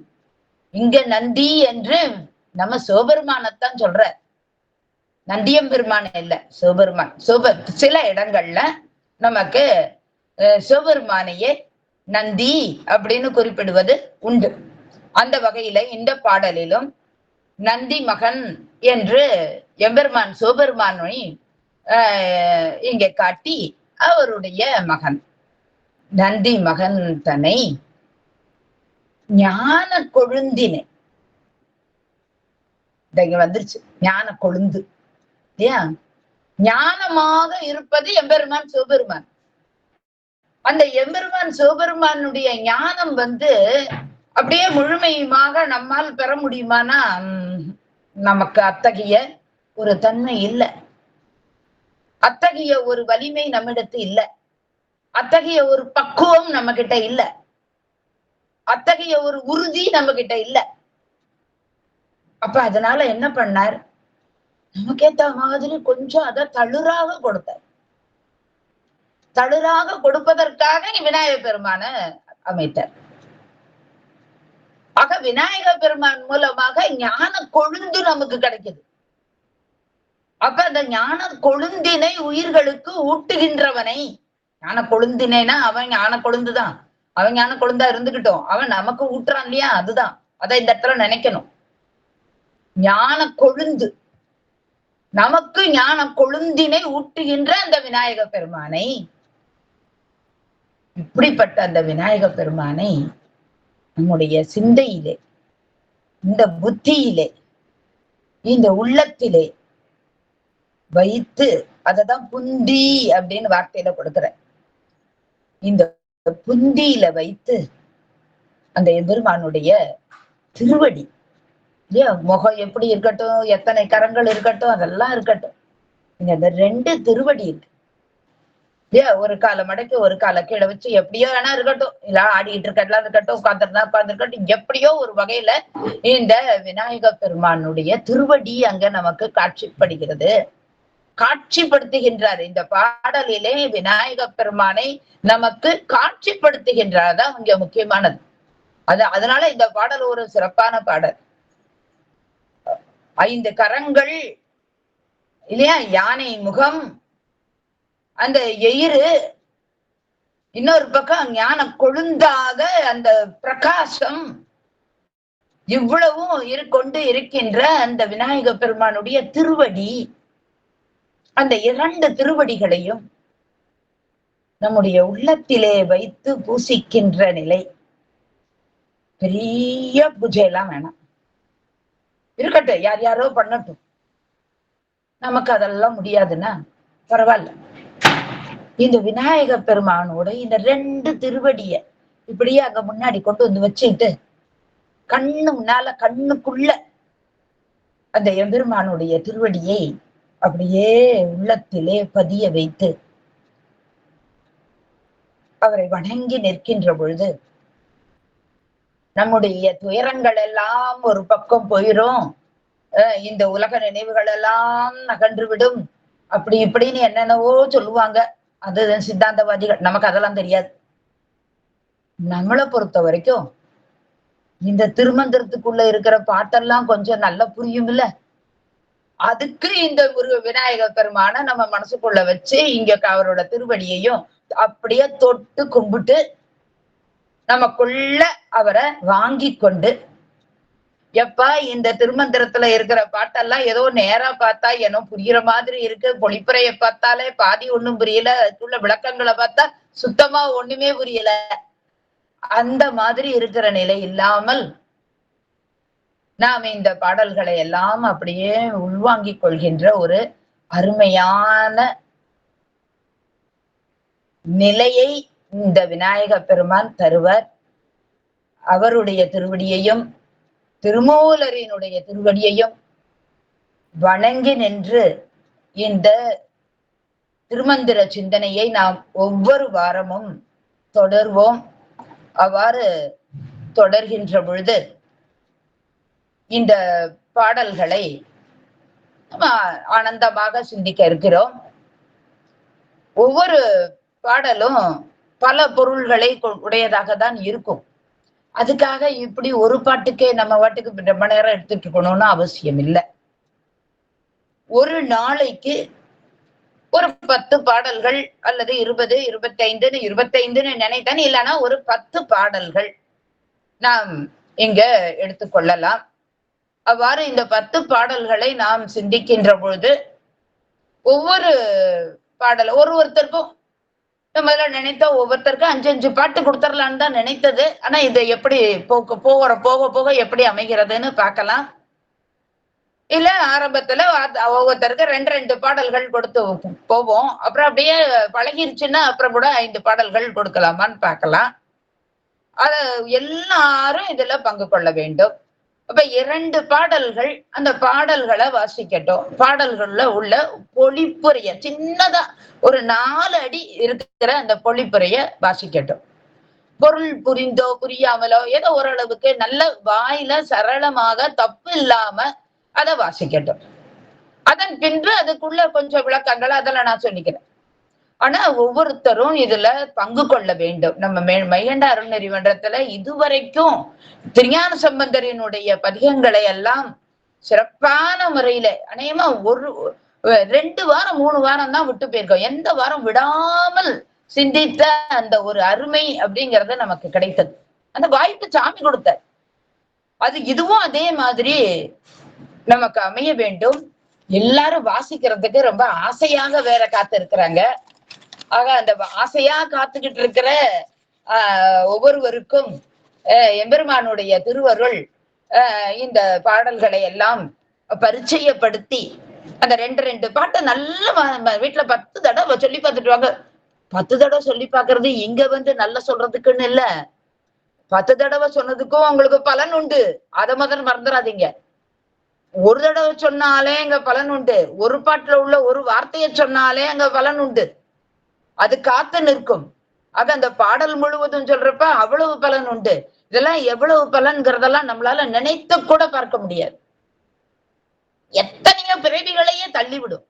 இங்க நந்தி என்று நம்ம சிவபெருமானத்தான் சொல்ற, நந்தியம்பெருமான இல்ல, சிவபெருமான். சில இடங்கள்ல நமக்கு சிவபெருமானையே நந்தி அப்படின்னு குறிப்பிடுவது உண்டு. அந்த வகையில இந்த பாடலிலும் நந்தி மகன் என்று எம்பெருமான் சிவபெருமானை இங்க காட்டி அவருடைய மகன் நந்தி மகன் தன்னை ஞான கொழுந்தினை, இங்க வந்துருச்சு ஞான கொழுந்து. இல்லையா? ஞானமாக இருப்பது எம்பெருமான் சிவபெருமான். அந்த எம்பெருமான் சிவபெருமானுடைய ஞானம் அப்படியே முழுமையுமாக நம்மால் பெற முடியுமானா நமக்கு அத்தகைய ஒரு தன்மை இல்லை, அத்தகைய ஒரு வலிமை நம்மிடத்து இல்லை, அத்தகைய ஒரு பக்குவம் நம்ம கிட்ட இல்லை, அத்தகைய ஒரு உறுதி நம்ம கிட்ட இல்லை. அப்ப அதனால என்ன பண்ணார், நமக்கேத்த மாதிரி கொஞ்சம் அதை தளுராக கொடுத்தார். தளுராக கொடுப்பதற்காக விநாயக பெருமான அமைத்தார். ஆக விநாயக பெருமான் மூலமாக ஞான கொழுந்து நமக்கு கிடைக்குது. அப்ப அந்த ஞான கொழுந்தினை உயிர்களுக்கு ஊட்டுகின்றவனை, ஞான கொழுந்தினேனா அவன் ஞான கொழுந்துதான், அவன் ஞான கொழுந்தா இருந்துகிட்டோம், அவன் நமக்கு ஊட்டுறான் இல்லையா, அதுதான். அதை இந்த இடத்துல நினைக்கணும். ஞான கொழுந்து, நமக்கு ஞான கொழுந்தினை ஊட்டுகின்ற அந்த விநாயக பெருமானை, இப்படிப்பட்ட அந்த விநாயக பெருமானை நம்முடைய சிந்தையிலே, இந்த புத்தியிலே, இந்த உள்ளத்திலே வைத்து, அததான் புந்தி அப்படின்னு வார்த்தையில கொடுக்கிற, இந்த புந்தியில வைத்து அந்த எம்பெருமானுடைய திருவடி இல்லையா, முகம் எப்படி இருக்கட்டும், எத்தனை கரங்கள் இருக்கட்டும், அதெல்லாம் இருக்கட்டும், இங்க அந்த 2 திருவடி இருக்கு இல்லையா, ஒரு காலை மடக்கி ஒரு காலை கீழே வச்சு எப்படியோ வேணா இருக்கட்டும், இல்ல ஆடிட்டு இருக்கட்டும் இருக்கட்டும், உட்கார்ந்துருக்கட்டும், எப்படியோ ஒரு வகையில இந்த விநாயக பெருமானுடைய திருவடி அங்க நமக்கு காட்சிப்படுகிறது, காட்சிப்படுத்துகின்றார். இந்த பாடலிலே விநாயக பெருமானை நமக்கு காட்சிப்படுத்துகின்றார், தான் இங்க முக்கியமானது. அதனால இந்த பாடல் ஒரு சிறப்பான பாடல். 5 கரங்கள் இல்லையா, யானை முகம், அந்த எயிறு, இன்னொரு பக்கம் ஞான கொழுந்தாக அந்த பிரகாசம், இவ்வளவும் கொண்டு இருக்கின்ற அந்த விநாயக பெருமானுடைய திருவடி, அந்த 2 திருவடிகளையும் நம்முடைய உள்ளத்திலே வைத்து பூசிக்கின்ற நிலை. பெரிய பூஜையெல்லாம் வேணாம், இருக்கட்டும், யார் யாரோ பண்ணட்டும், நமக்கு அதெல்லாம் முடியாதுன்னா பரவாயில்ல. இந்த விநாயக பெருமானோட இந்த 2 திருவடிய இப்படியே அங்க முன்னாடி கொண்டு வந்து வச்சுட்டு, கண்ணு முன்னால, கண்ணுக்குள்ள அந்த எம்பெருமானுடைய திருவடியை அப்படியே உள்ளத்திலே பதிய வைத்து அவரை வணங்கி நிற்கின்ற பொழுது நம்முடைய துயரங்கள் எல்லாம் ஒரு பக்கம் போயிரும், இந்த உலக நினைவுகள் எல்லாம் நகன்று விடும், அப்படி இப்படின்னு என்னென்னவோ சொல்லுவாங்க. அது சித்தாந்தவாதிகள், நமக்கு அதெல்லாம் தெரியாது. நம்மளை பொறுத்த வரைக்கும் இந்த திருமந்திரத்துக்குள்ள இருக்கிற பாட்டெல்லாம் கொஞ்சம் நல்லா புரியும் இல்ல, அதுக்கு இந்த ஒரு விநாயக பெருமான நம்ம மனசுக்குள்ள வச்சு இங்க அவரோட திருவடியையும் அப்படியே தொட்டு கும்பிட்டு நமக்குள்ள அவரை வாங்கி கொண்டு, எப்பா இந்த திருமந்திரத்துல இருக்கிற பாட்டெல்லாம் ஏதோ நேரா பார்த்தா ஏனோ புரியுற மாதிரி இருக்கு, பொழிப்புரைய பார்த்தாலே பாதி ஒண்ணும் புரியல, அதுக்குள்ள விளக்கங்களை பார்த்தா சுத்தமா ஒண்ணுமே புரியல, அந்த மாதிரி இருக்கிற நிலை இல்லாமல் நாம் இந்த பாடல்களை எல்லாம் அப்படியே உள்வாங்கிக் கொள்கின்ற ஒரு அருமையான நிலையை இந்த விநாயக பெருமான் தருவர். அவருடைய திருவடியையும் திருமூலரினுடைய திருவடியையும் வணங்கி நின்று இந்த திருமந்திர சிந்தனையை நாம் ஒவ்வொரு வாரமும் தொடர்வோம். அவ்வாறு தொடர்கின்ற பொழுது இந்த பாடல்களை ஆனந்தமாக சிந்திக்க இருக்கிறோம். ஒவ்வொரு பாடலும் பல பொருள்களை உடையதாக தான் இருக்கும். அதுக்காக இப்படி ஒரு பாட்டுக்கே நம்ம பாட்டுக்கு ரொம்ப நேரம் எடுத்துட்டு இருக்கணும்னு அவசியம் இல்லை. ஒரு நாளைக்கு ஒரு 10 பாடல்கள் அல்லது 20, 25 நினைத்தேன், இல்லைன்னா ஒரு 10 பாடல்கள் நாம் இங்க எடுத்துக்கொள்ளலாம். அவ்வாறு இந்த 10 பாடல்களை நாம் சிந்திக்கின்ற பொழுது ஒவ்வொரு பாடல் ஒருத்தருக்கும் முதல்ல நினைத்தா ஒவ்வொருத்தருக்கும் 5 பாட்டு கொடுத்துடலான்னு தான் நினைத்தது. ஆனா இதை எப்படி போக போக எப்படி அமைகிறதுன்னு பார்க்கலாம். இல்ல ஆரம்பத்துல ஒவ்வொருத்தருக்கு 2 பாடல்கள் கொடுத்து போவோம். அப்புறம் அப்படியே பழகிருச்சுன்னா அப்புறம் கூட 5 பாடல்கள் கொடுக்கலாமான்னு பார்க்கலாம். அத எல்லாரும் இதுல பங்கு கொள்ள வேண்டும். அப்ப 2 பாடல்கள் அந்த பாடல்களை வாசிக்கட்டும். பாடல்கள்ல உள்ள பொழிப்புரைய சின்னதா ஒரு 4 அடி இருக்கிற அந்த பொழிப்புரைய வாசிக்கட்டும். பொருள் புரிந்தோ புரியாமலோ ஏதோ ஓரளவுக்கு நல்ல வாயில சரளமாக தப்பு இல்லாம அதை வாசிக்கட்டும். அதன் பின்பு அதுக்குள்ள கொஞ்சம் விளக்கங்கள் அதெல்லாம் நான் சொல்லிக்கிறேன். ஆனா ஒவ்வொருத்தரும் இதுல பங்கு கொள்ள வேண்டும். நம்ம மெய்கண்ட அருள்நெறி மன்றத்துல இதுவரைக்கும் திருஞான சம்பந்தரினுடைய பதிகங்களை எல்லாம் சிறப்பான முறையில அநேகமா 2 வாரம் 3 வாரம் தான் விட்டு போயிருக்கோம். எந்த வாரம் விடாமல் சிந்தித்த அந்த ஒரு அருமை அப்படிங்கறது நமக்கு கிடைத்தது. அந்த வாய்ப்பு சாமி கொடுத்தார். அது இதுவும் அதே மாதிரி நமக்கு அமைய வேண்டும். எல்லாரும் வாசிக்கிறதுக்கு ரொம்ப ஆசையாக வேற காத்து இருக்கிறாங்க. ஆக அந்த ஆசையா காத்துக்கிட்டு இருக்கிற ஒவ்வொருவருக்கும் எம்பெருமானுடைய திருவருள் இந்த பாடல்களை எல்லாம் பரிச்சயப்படுத்தி அந்த 2 பாட்டை நல்ல வீட்டுல 10 தடவை சொல்லி பார்த்துட்டு வாங்க. 10 தடவை சொல்லி பாக்குறது இங்க வந்து நல்ல சொல்றதுக்குன்னு இல்ல, 10 தடவை சொன்னதுக்கும் உங்களுக்கு பலன் உண்டு. அதை முதல் மறந்துடாதீங்க. ஒரு தடவை சொன்னாலே அங்க பலன் உண்டு. ஒரு பாட்டுல உள்ள ஒரு வார்த்தையை சொன்னாலே அங்க பலன் உண்டு. அது காத்து நிற்கும். ஆக அந்த பாடல் முழுவதும் சொல்றப்ப அவ்வளவு பலன் உண்டு. இதெல்லாம் எவ்வளவு பலன்கிறதெல்லாம் நம்மளால நினைத்து கூட பார்க்க முடியாது. எத்தனையோ பிறவிகளையே தள்ளிவிடும்.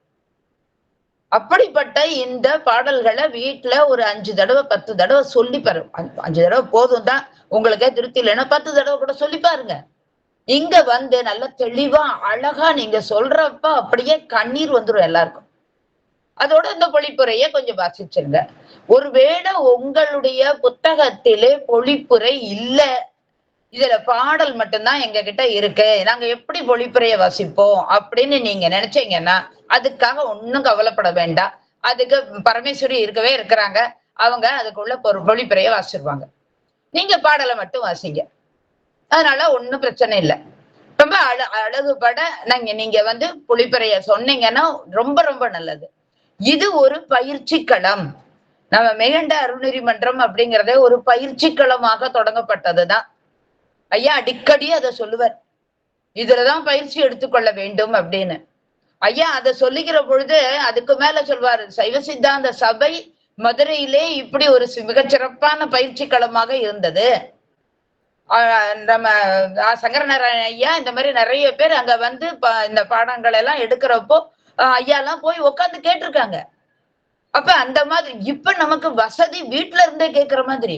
அப்படிப்பட்ட இந்த பாடல்களை வீட்டுல ஒரு 5 தடவை 10 தடவை சொல்லி பாரு. 5 தடவை போதும் தான், உங்களுக்கே திருப்தி இல்லைன்னா 10 தடவை கூட சொல்லி பாருங்க. இங்க வந்து நல்ல தெளிவா அழகா நீங்க சொல்றப்ப அப்படியே கண்ணீர் வந்துடும் எல்லாருக்கும். அதோட இந்த பொழிப்புரைய கொஞ்சம் வாசிச்சிருங்க. ஒருவேளை உங்களுடைய புத்தகத்திலே பொழிப்புரை இல்ல, இதுல பாடல் மட்டும்தான் எங்க கிட்ட இருக்கு, நாங்க எப்படி பொழிப்புரைய வாசிப்போம் அப்படின்னு நீங்க நினைச்சீங்கன்னா அதுக்காக ஒன்னும் கவலைப்பட வேண்டாம். அதுக்கு பரமேஸ்வரி இருக்கவே இருக்கிறாங்க. அவங்க அதுக்குள்ள பொழிப்புரைய வாசிச்சிருவாங்க. நீங்க பாடலை மட்டும் வாசிங்க. அதனால ஒன்னும் பிரச்சனை இல்லை. ரொம்ப அழகுபட நீங்க வந்து பொழிப்புரைய சொன்னீங்கன்னா ரொம்ப ரொம்ப நல்லது. இது ஒரு பயிற்சி களம். நம்ம மெய்கண்ட அருள்நெறி மன்றம் அப்படிங்கிறதே ஒரு பயிற்சி களமாக தொடங்கப்பட்டதுதான். ஐயா அடிக்கடி அதை சொல்லுவார், இதுலதான் பயிற்சி எடுத்துக்கொள்ள வேண்டும் அப்படின்னு. ஐயா அதை சொல்லிக்கிற பொழுது அதுக்கு மேல சொல்வாரு, சைவ சித்தாந்த சபை மதுரையிலே இப்படி ஒரு மிகச்சிறப்பான பயிற்சி களமாக இருந்தது. நம்ம சங்கரநாராயண ஐயா இந்த மாதிரி நிறைய பேர் அங்க வந்து இந்த பாடங்கள் எல்லாம் எடுக்கிறப்போ ஐயா எல்லாம் போய் உட்காந்து கேட்டிருக்காங்க. அப்ப அந்த மாதிரி இப்ப நமக்கு வசதி வீட்டுல இருந்தே கேட்கிற மாதிரி,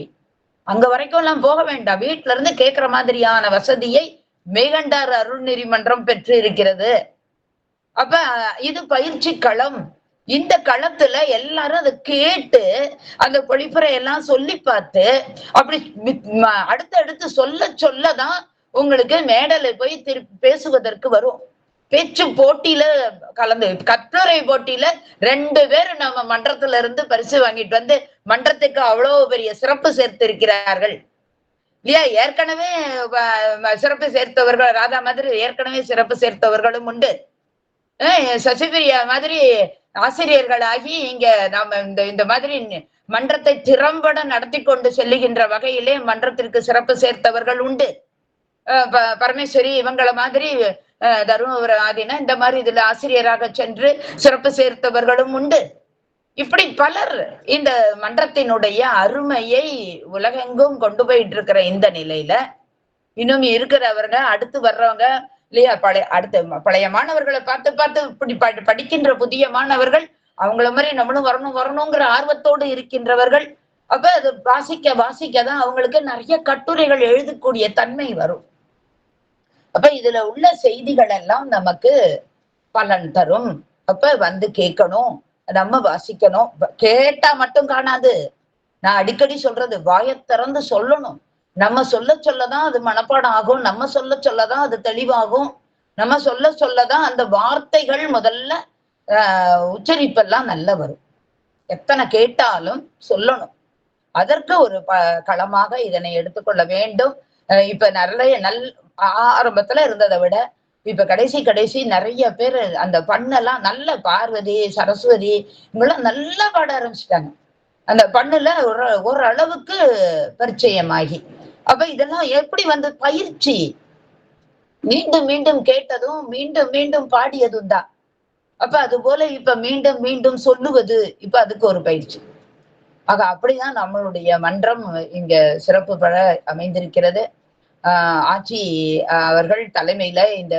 அங்க வரைக்கும் எல்லாம் போக வேண்டாம், வீட்டுல இருந்து கேட்கிற மாதிரியான வசதியை மெய்கண்டார் அருள்நெறி மன்றம் பெற்று இருக்கிறது. அப்ப இது பயிற்சி களம். இந்த களத்துல எல்லாரும் அதை கேட்டு அந்த பொழிப்புரை எல்லாம் சொல்லி பார்த்து அப்படி அடுத்து சொல்ல சொல்லதான் உங்களுக்கு மேடல போய் பேசுவதற்கு வரும். பேச்சு போட்டியில கலந்து கட்டுரை போட்டியில 2 பேர் நம்ம மன்றத்துல இருந்து பரிசு வாங்கிட்டு வந்து மன்றத்துக்கு அவ்வளவு பெரிய சிறப்பு சேர்த்து இருக்கிறார்கள் இல்லையா? ஏற்கனவே சிறப்பு சேர்த்தவர்கள் ராதா மாதிரி ஏற்கனவே சிறப்பு சேர்த்தவர்களும் உண்டு. சசிபிரியா மாதிரி ஆசிரியர்களாகி இங்க நாம இந்த மாதிரி மன்றத்தை திறம்பட நடத்தி கொண்டு செல்லுகின்ற வகையிலே மன்றத்திற்கு சிறப்பு சேர்த்தவர்கள் உண்டு. பரமேஸ்வரி இவங்கள மாதிரி தருமபுர ஆதினா இந்த மாதிரி இதுல ஆசிரியராக சென்று சிறப்பு சேர்த்தவர்களும் உண்டு. இப்படி பலர் இந்த மன்றத்தினுடைய அருமையை உலகெங்கும் கொண்டு போயிட்டு இருக்கிற இந்த நிலையில இன்னும் இருக்கிறவங்க அடுத்து வர்றவங்க இல்லையா, பழைய மாணவர்களை பார்த்து இப்படி படிக்கின்ற புதிய மாணவர்கள் அவங்கள மாதிரி நம்மளும் வரணுங்கிற ஆர்வத்தோடு இருக்கின்றவர்கள். அப்ப அது வாசிக்கதான் அவங்களுக்கு நிறைய கட்டுரைகள் எழுதக்கூடிய தன்மை வரும். அப்ப இதுல உள்ள செய்திகள் எல்லாம் நமக்கு பலன் தரும். அப்ப வந்து கேட்கணும், நம்ம வாசிக்கணும். கேட்டா மட்டும் காணாது. நான் அடிக்கடி சொல்றது, வாயை திறந்து சொல்லணும். நம்ம சொல்லதான் அது மனப்பாடம் ஆகும். நம்ம சொல்லதான் அது தெளிவாகும். நம்ம சொல்லதான் அந்த வார்த்தைகள் முதல்ல உச்சரிப்பெல்லாம் நல்ல வரும். எத்தனை கேட்டாலும் சொல்லணும். அதற்கு ஒரு களமாக இதனை எடுத்துக்கொள்ள வேண்டும். இப்ப நிறைய ஆரம்பத்துல இருந்ததை விட இப்ப கடைசி நிறைய பேரு அந்த பண்ணெல்லாம் நல்ல பார்வதி, சரஸ்வதி இவங்கெல்லாம் நல்லா பாட ஆரம்பிச்சுட்டாங்க. அந்த பண்ணுல ஓரளவுக்கு பரிச்சயமாகி. அப்ப இதெல்லாம் எப்படி வந்து பயிற்சி. மீண்டும் மீண்டும் கேட்டதும், மீண்டும் மீண்டும் பாடியதும் தான். அப்ப அது போல இப்ப மீண்டும் மீண்டும் சொல்லுவது, இப்ப அதுக்கு ஒரு பயிற்சி. ஆக அப்படிதான் நம்மளுடைய மன்றம் இங்க சிறப்பு பெற அமைந்திருக்கிறது. ஆட்சி அவர்கள் தலைமையில இந்த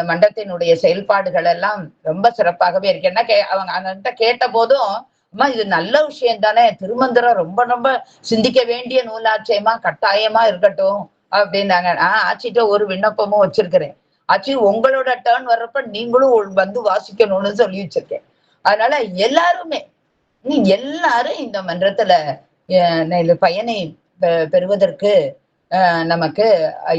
மன்றத்தினுடைய செயல்பாடுகள் எல்லாம் ரொம்ப சிறப்பாகவே இருக்கு. என்ன அவங்க அங்கிட்ட கேட்ட போதும், அம்மா இது நல்ல விஷயம் தானே, திருமந்திரம் ரொம்ப ரொம்ப சிந்திக்க வேண்டிய நூலாச்சயமா, கட்டாயமா இருக்கட்டும் அப்படின்னாங்க. நான் ஆட்சிட்ட ஒரு விண்ணப்பமும் வச்சிருக்கிறேன். ஆட்சி உங்களோட டேர்ன் வர்றப்ப நீங்களும் வந்து வாசிக்கணும்னு சொல்லி வச்சிருக்கேன். அதனால எல்லாருமே எல்லாரும் இந்த மன்றத்துல பயனை பெறுவதற்கு நமக்கு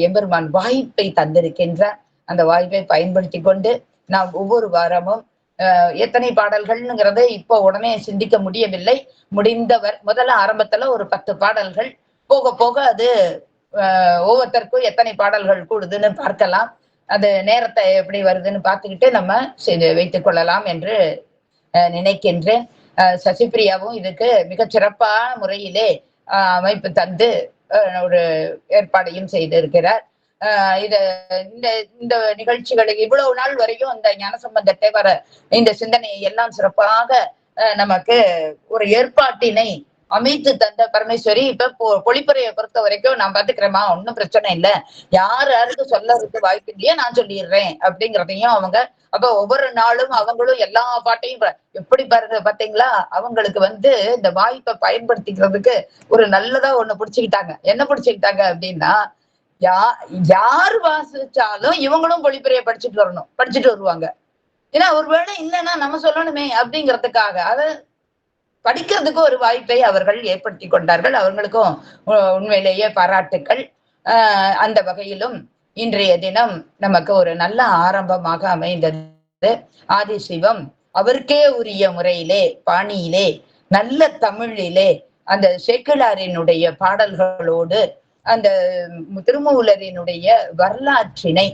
எம்பெருமான் வாய்ப்பை தந்திருக்கின்றார். அந்த வாய்ப்பை பயன்படுத்தி கொண்டு நாம் ஒவ்வொரு வாரமும் எத்தனை பாடல்கள்ங்கிறத இப்போ உடனே சிந்திக்க முடியவில்லை. முடிந்தவர் முதல்ல ஆரம்பத்துல ஒரு 10 பாடல்கள், போக போக அது ஒவ்வொருத்தருக்கும் எத்தனை பாடல்கள் கூடுதுன்னு பார்க்கலாம். அது நேரத்தை எப்படி வருதுன்னு பார்த்துக்கிட்டு நம்ம வைத்துக் கொள்ளலாம் என்று நினைக்கின்றேன். சசிப்பிரியாவும் இதுக்கு மிகச் சிறப்பான முறையிலே அமைப்பு தந்து ஒரு ஏற்பாடையும் செய்திருக்கிறார். இத இந்த இந்த நிகழ்ச்சிகளை இவ்வளவு நாள் வரையும் இந்த ஞானசம்பந்த தேவர இந்த சிந்தனையை எல்லாம் சிறப்பாக நமக்கு ஒரு ஏற்பாட்டினை அமைத்து தந்த பரமேஸ்வரி இப்ப பொழிப்புரையை பொறுத்த வரைக்கும் நான் பாத்துக்கிறேமா, ஒன்னும் பிரச்சனை இல்லை, யாருக்கு சொல்லறதுக்கு வாய்ப்பு இல்லையே நான் சொல்லிடுறேன் அப்படிங்கிறதையும் அவங்க அப்ப ஒவ்வொரு நாளும் அவங்களும் எல்லா பாட்டையும் எப்படி பாருங்க பாத்தீங்களா, அவங்களுக்கு வந்து இந்த வாய்ப்பை பயன்படுத்திக்கிறதுக்கு ஒரு நல்லதா ஒண்ணு பிடிச்சுக்கிட்டாங்க. என்ன பிடிச்சுக்கிட்டாங்க அப்படின்னா, யார் வாசிச்சாலும் இவங்களும் பொழிப்புரையை படிச்சுட்டு வருவாங்க. ஏன்னா ஒருவேளை இல்லைன்னா நம்ம சொல்லணுமே அப்படிங்கிறதுக்காக அத படிக்கிறதுக்கு ஒரு வாய்ப்பை அவர்கள் ஏற்படுத்தி கொண்டார்கள். அவங்களுக்கும் உண்மையிலேயே பாராட்டுக்கள். அந்த வகையிலும் இன்றைய தினம் நமக்கு ஒரு நல்ல ஆரம்பமாக அமைந்தது. ஆதிசிவம் அவருக்கே உரிய முறையிலே, பாணியிலே, நல்ல தமிழிலே அந்த சேக்கிழாரினுடைய பாடல்களோடு அந்த திருமூலரினுடைய வரலாற்றினை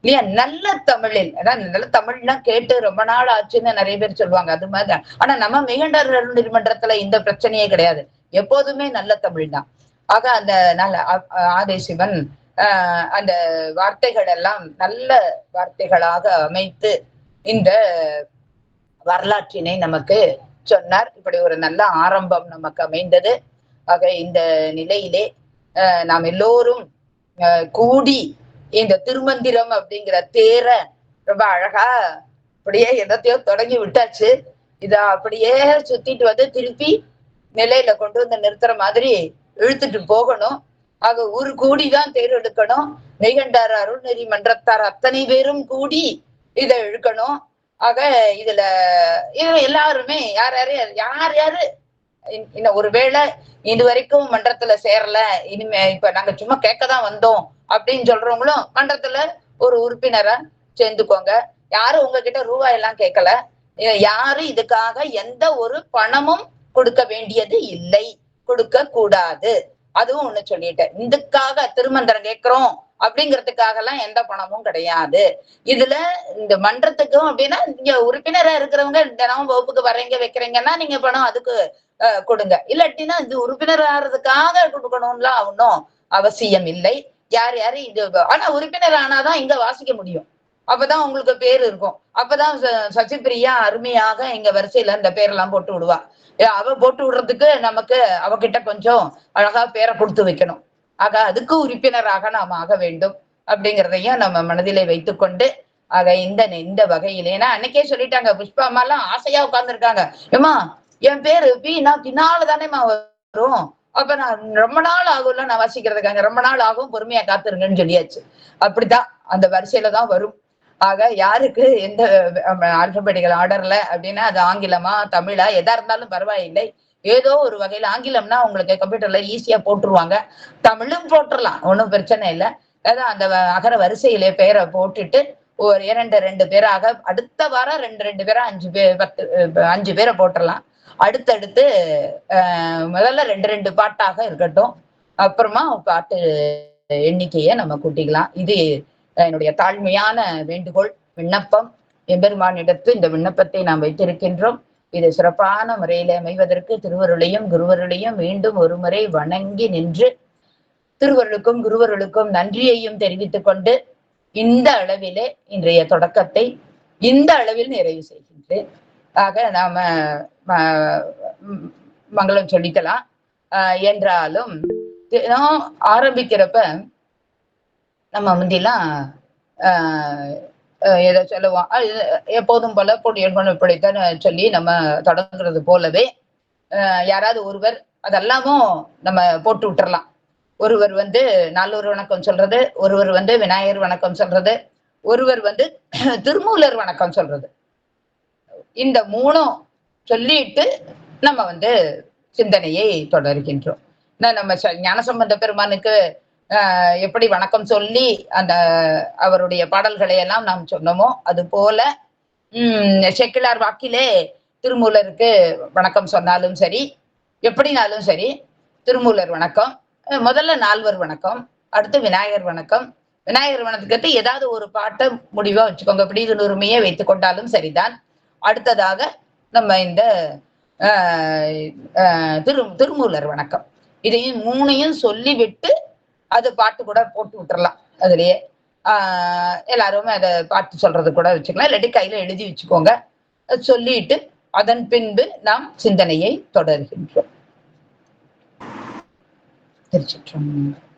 இல்லையா நல்ல தமிழில், அதான் நல்ல தமிழ்லாம் கேட்டு ரொம்ப நாள் ஆச்சுன்னு நிறைய பேர் சொல்லுவாங்க. அது மாதிரி ஆனா நம்ம மெய்கண்டார் நீதிமன்றத்துல இந்த பிரச்சனையே கிடையாது. எப்போதுமே நல்ல தமிழ் தான். ஆக அந்த நல்ல ஆதிசிவன் அந்த வார்த்தைகள் எல்லாம் நல்ல வார்த்தைகளாக அமைத்து இந்த வரலாற்றினை நமக்கு சொன்னார். இப்படி ஒரு நல்ல ஆரம்பம் நமக்கு அமைந்தது. ஆக இந்த நிலையிலே நாம் எல்லோரும் கூடி இந்த திருமந்திரம் அப்படிங்கிற தேர ரொம்ப அழகா அப்படியே என்னத்தையோ தொடங்கி விட்டாச்சு. இத அப்படியே சுத்திட்டு வந்து திருப்பி நிலையில கொண்டு வந்து நிறுத்துற மாதிரி இழுத்துட்டு போகணும். ஆக ஒரு கூடிதான் தேர் எடுக்கணும். மெய்கண்டார் அருள்நெறி மன்றத்தார் அத்தனை பேரும் கூடி இதை இழுக்கணும். ஆக இதுல எல்லாருமே யார் யாரு இன்னும் ஒருவேளை இது வரைக்கும் மன்றத்துல சேரல, இனிமே இப்ப நாங்க சும்மா கேட்கதான் வந்தோம் அப்படின்னு சொல்றவங்களும் மன்றத்துல ஒரு உறுப்பினரா சேர்ந்துக்கோங்க. யாரும் உங்ககிட்ட ரூபாய் எல்லாம் கேட்கல. யாரும் இதுக்காக எந்த ஒரு பணமும் கொடுக்க வேண்டியது இல்லை, கொடுக்க கூடாது. அதுவும் ஒண்ணு சொல்லிட்டேன். இதுக்காக திருமந்திரம் கேட்கிறோம் அப்படிங்கிறதுக்காக எல்லாம் எந்த பணமும் கிடையாது. இதுல இந்த மன்றத்துக்கும் அப்படின்னா இங்க உறுப்பினரா இருக்கிறவங்க தினமும் வகுப்புக்கு வர்றீங்க வைக்கிறீங்கன்னா நீங்க பணம் அதுக்கு கொடுங்க. இல்லாட்டினா இது உறுப்பினர் ஆறதுக்காக கொடுக்கணும்லாம் ஒன்றும் அவசியம் இல்லை. யார் யாரு இது ஆனா உறுப்பினர் ஆனாதான் இங்க வாசிக்க முடியும். அப்பதான் உங்களுக்கு பேர் இருக்கும். அப்பதான் சசிப்பிரியா அருமையாக எங்க வரிசையில இந்த பேரெல்லாம் போட்டு விடுவா. அவ போட்டு விடுறதுக்கு நமக்கு அவகிட்ட கொஞ்சம் அழகா பேரை கொடுத்து வைக்கணும். ஆக அதுக்கு உறுப்பினராக நாம் ஆக வேண்டும் அப்படிங்கிறதையும் நம்ம மனதிலே வைத்துக்கொண்டு ஆக இந்த வகையில ஏன்னா அன்னைக்கே சொல்லிட்டாங்க, புஷ்பா அம்மா எல்லாம் ஆசையா உட்கார்ந்துருக்காங்க. ஏமா என் பேரு நான் பின்னால தானேமா வரும், அப்ப நான் ரொம்ப நாள் ஆகும்ல நான் வாசிக்கிறதுக்காங்க, ரொம்ப நாள் ஆகும், பொறுமையா காத்துருங்கன்னு சொல்லியாச்சு. அப்படித்தான் அந்த வரிசையில தான் வரும். ஆக யாருக்கு எந்த ஆல்பபெட்டிக்கல் ஆர்டர்ல அப்படின்னா அது ஆங்கிலமா தமிழா எதா இருந்தாலும் பரவாயில்லை. ஏதோ ஒரு வகையில ஆங்கிலம்னா உங்களுக்கு கம்ப்யூட்டர்ல ஈஸியா போட்டுருவாங்க, தமிழும் போட்டுடலாம், ஒன்றும் பிரச்சனை இல்லை. அதான் அந்த அகர வரிசையிலே பேரை போட்டுட்டு ஒரு ரெண்டு பேராக அடுத்த வாரம் ரெண்டு பேரா 5 பேரை போட்டுடலாம். அடுத்தடுத்து முதல்ல 2 பாட்டாக இருக்கட்டும், அப்புறமா பாட்டு எண்ணிக்கையை நம்ம கூட்டிக்கலாம். இது என்னுடைய தாழ்மையான வேண்டுகோள், விண்ணப்பம். எம்பெருமானிடத்து இந்த விண்ணப்பத்தை நாம் வைத்திருக்கின்றோம். இது சிறப்பான முறையில அமைவதற்கு திருவருளையும் குருவருளையும் மீண்டும் ஒருமுறை வணங்கி நின்று திருவருளுக்கும் குருவருளுக்கும் நன்றியையும் தெரிவித்துக் கொண்டு இந்த அளவிலே இன்றைய தொடக்கத்தை இந்த அளவில் நிறைவு செய்கின்றேன். ஆக நாம மங்களம் சொல்லிக்கலாம். என்றாலும் ஆரம்பிக்கிறப்ப நம்ம முந்திலாம் எதை சொல்லுவோம், எப்போதும் போல பொடியன் இப்படித்தான் சொல்லி நம்ம தொடங்குறது போலவே யாராவது ஒருவர் அதெல்லாமும் நம்ம போட்டு விட்டுறலாம். ஒருவர் வந்து நாலூர் வணக்கம் சொல்றது, ஒருவர் வந்து விநாயகர் வணக்கம் சொல்றது, ஒருவர் வந்து திருமூலர் வணக்கம் சொல்றது. இந்த மூணும் சொல்லிட்டு நம்ம வந்து சிந்தனையை தொடர்கின்றோம். நம்ம ஞானசம்பந்த பெருமானுக்கு எப்படி வணக்கம் சொல்லி அந்த அவருடைய பாடல்களை எல்லாம் நாம் சொன்னோமோ அது போல செக்கிலார் வாக்கிலே திருமூலருக்கு வணக்கம் சொன்னாலும் சரி, எப்படினாலும் சரி திருமூலர் வணக்கம், முதல்ல நால்வர் வணக்கம், அடுத்து விநாயகர் வணக்கம். விநாயகர் வணக்கத்துக்கு ஏதாவது ஒரு பாட்டை முடிவா வச்சுக்கோங்க, இப்படி உரிமையை வைத்துக் கொண்டாலும் சரிதான். அடுத்ததாக நம்ம இந்த திருமூலர் வணக்கம், இதையும் மூணையும் சொல்லிவிட்டு அது பாட்டு கூட போட்டு விட்டுறலாம். அதுலயே எல்லாருமே அதை பாட்டு சொல்றது கூட வச்சுக்கலாம், இல்லாட்டி கையில எழுதி வச்சுக்கோங்க. சொல்லிட்டு அதன் பின்பு நாம் சிந்தனையை தொடர்கின்றோம். திருச்சிற்றம்பலம்.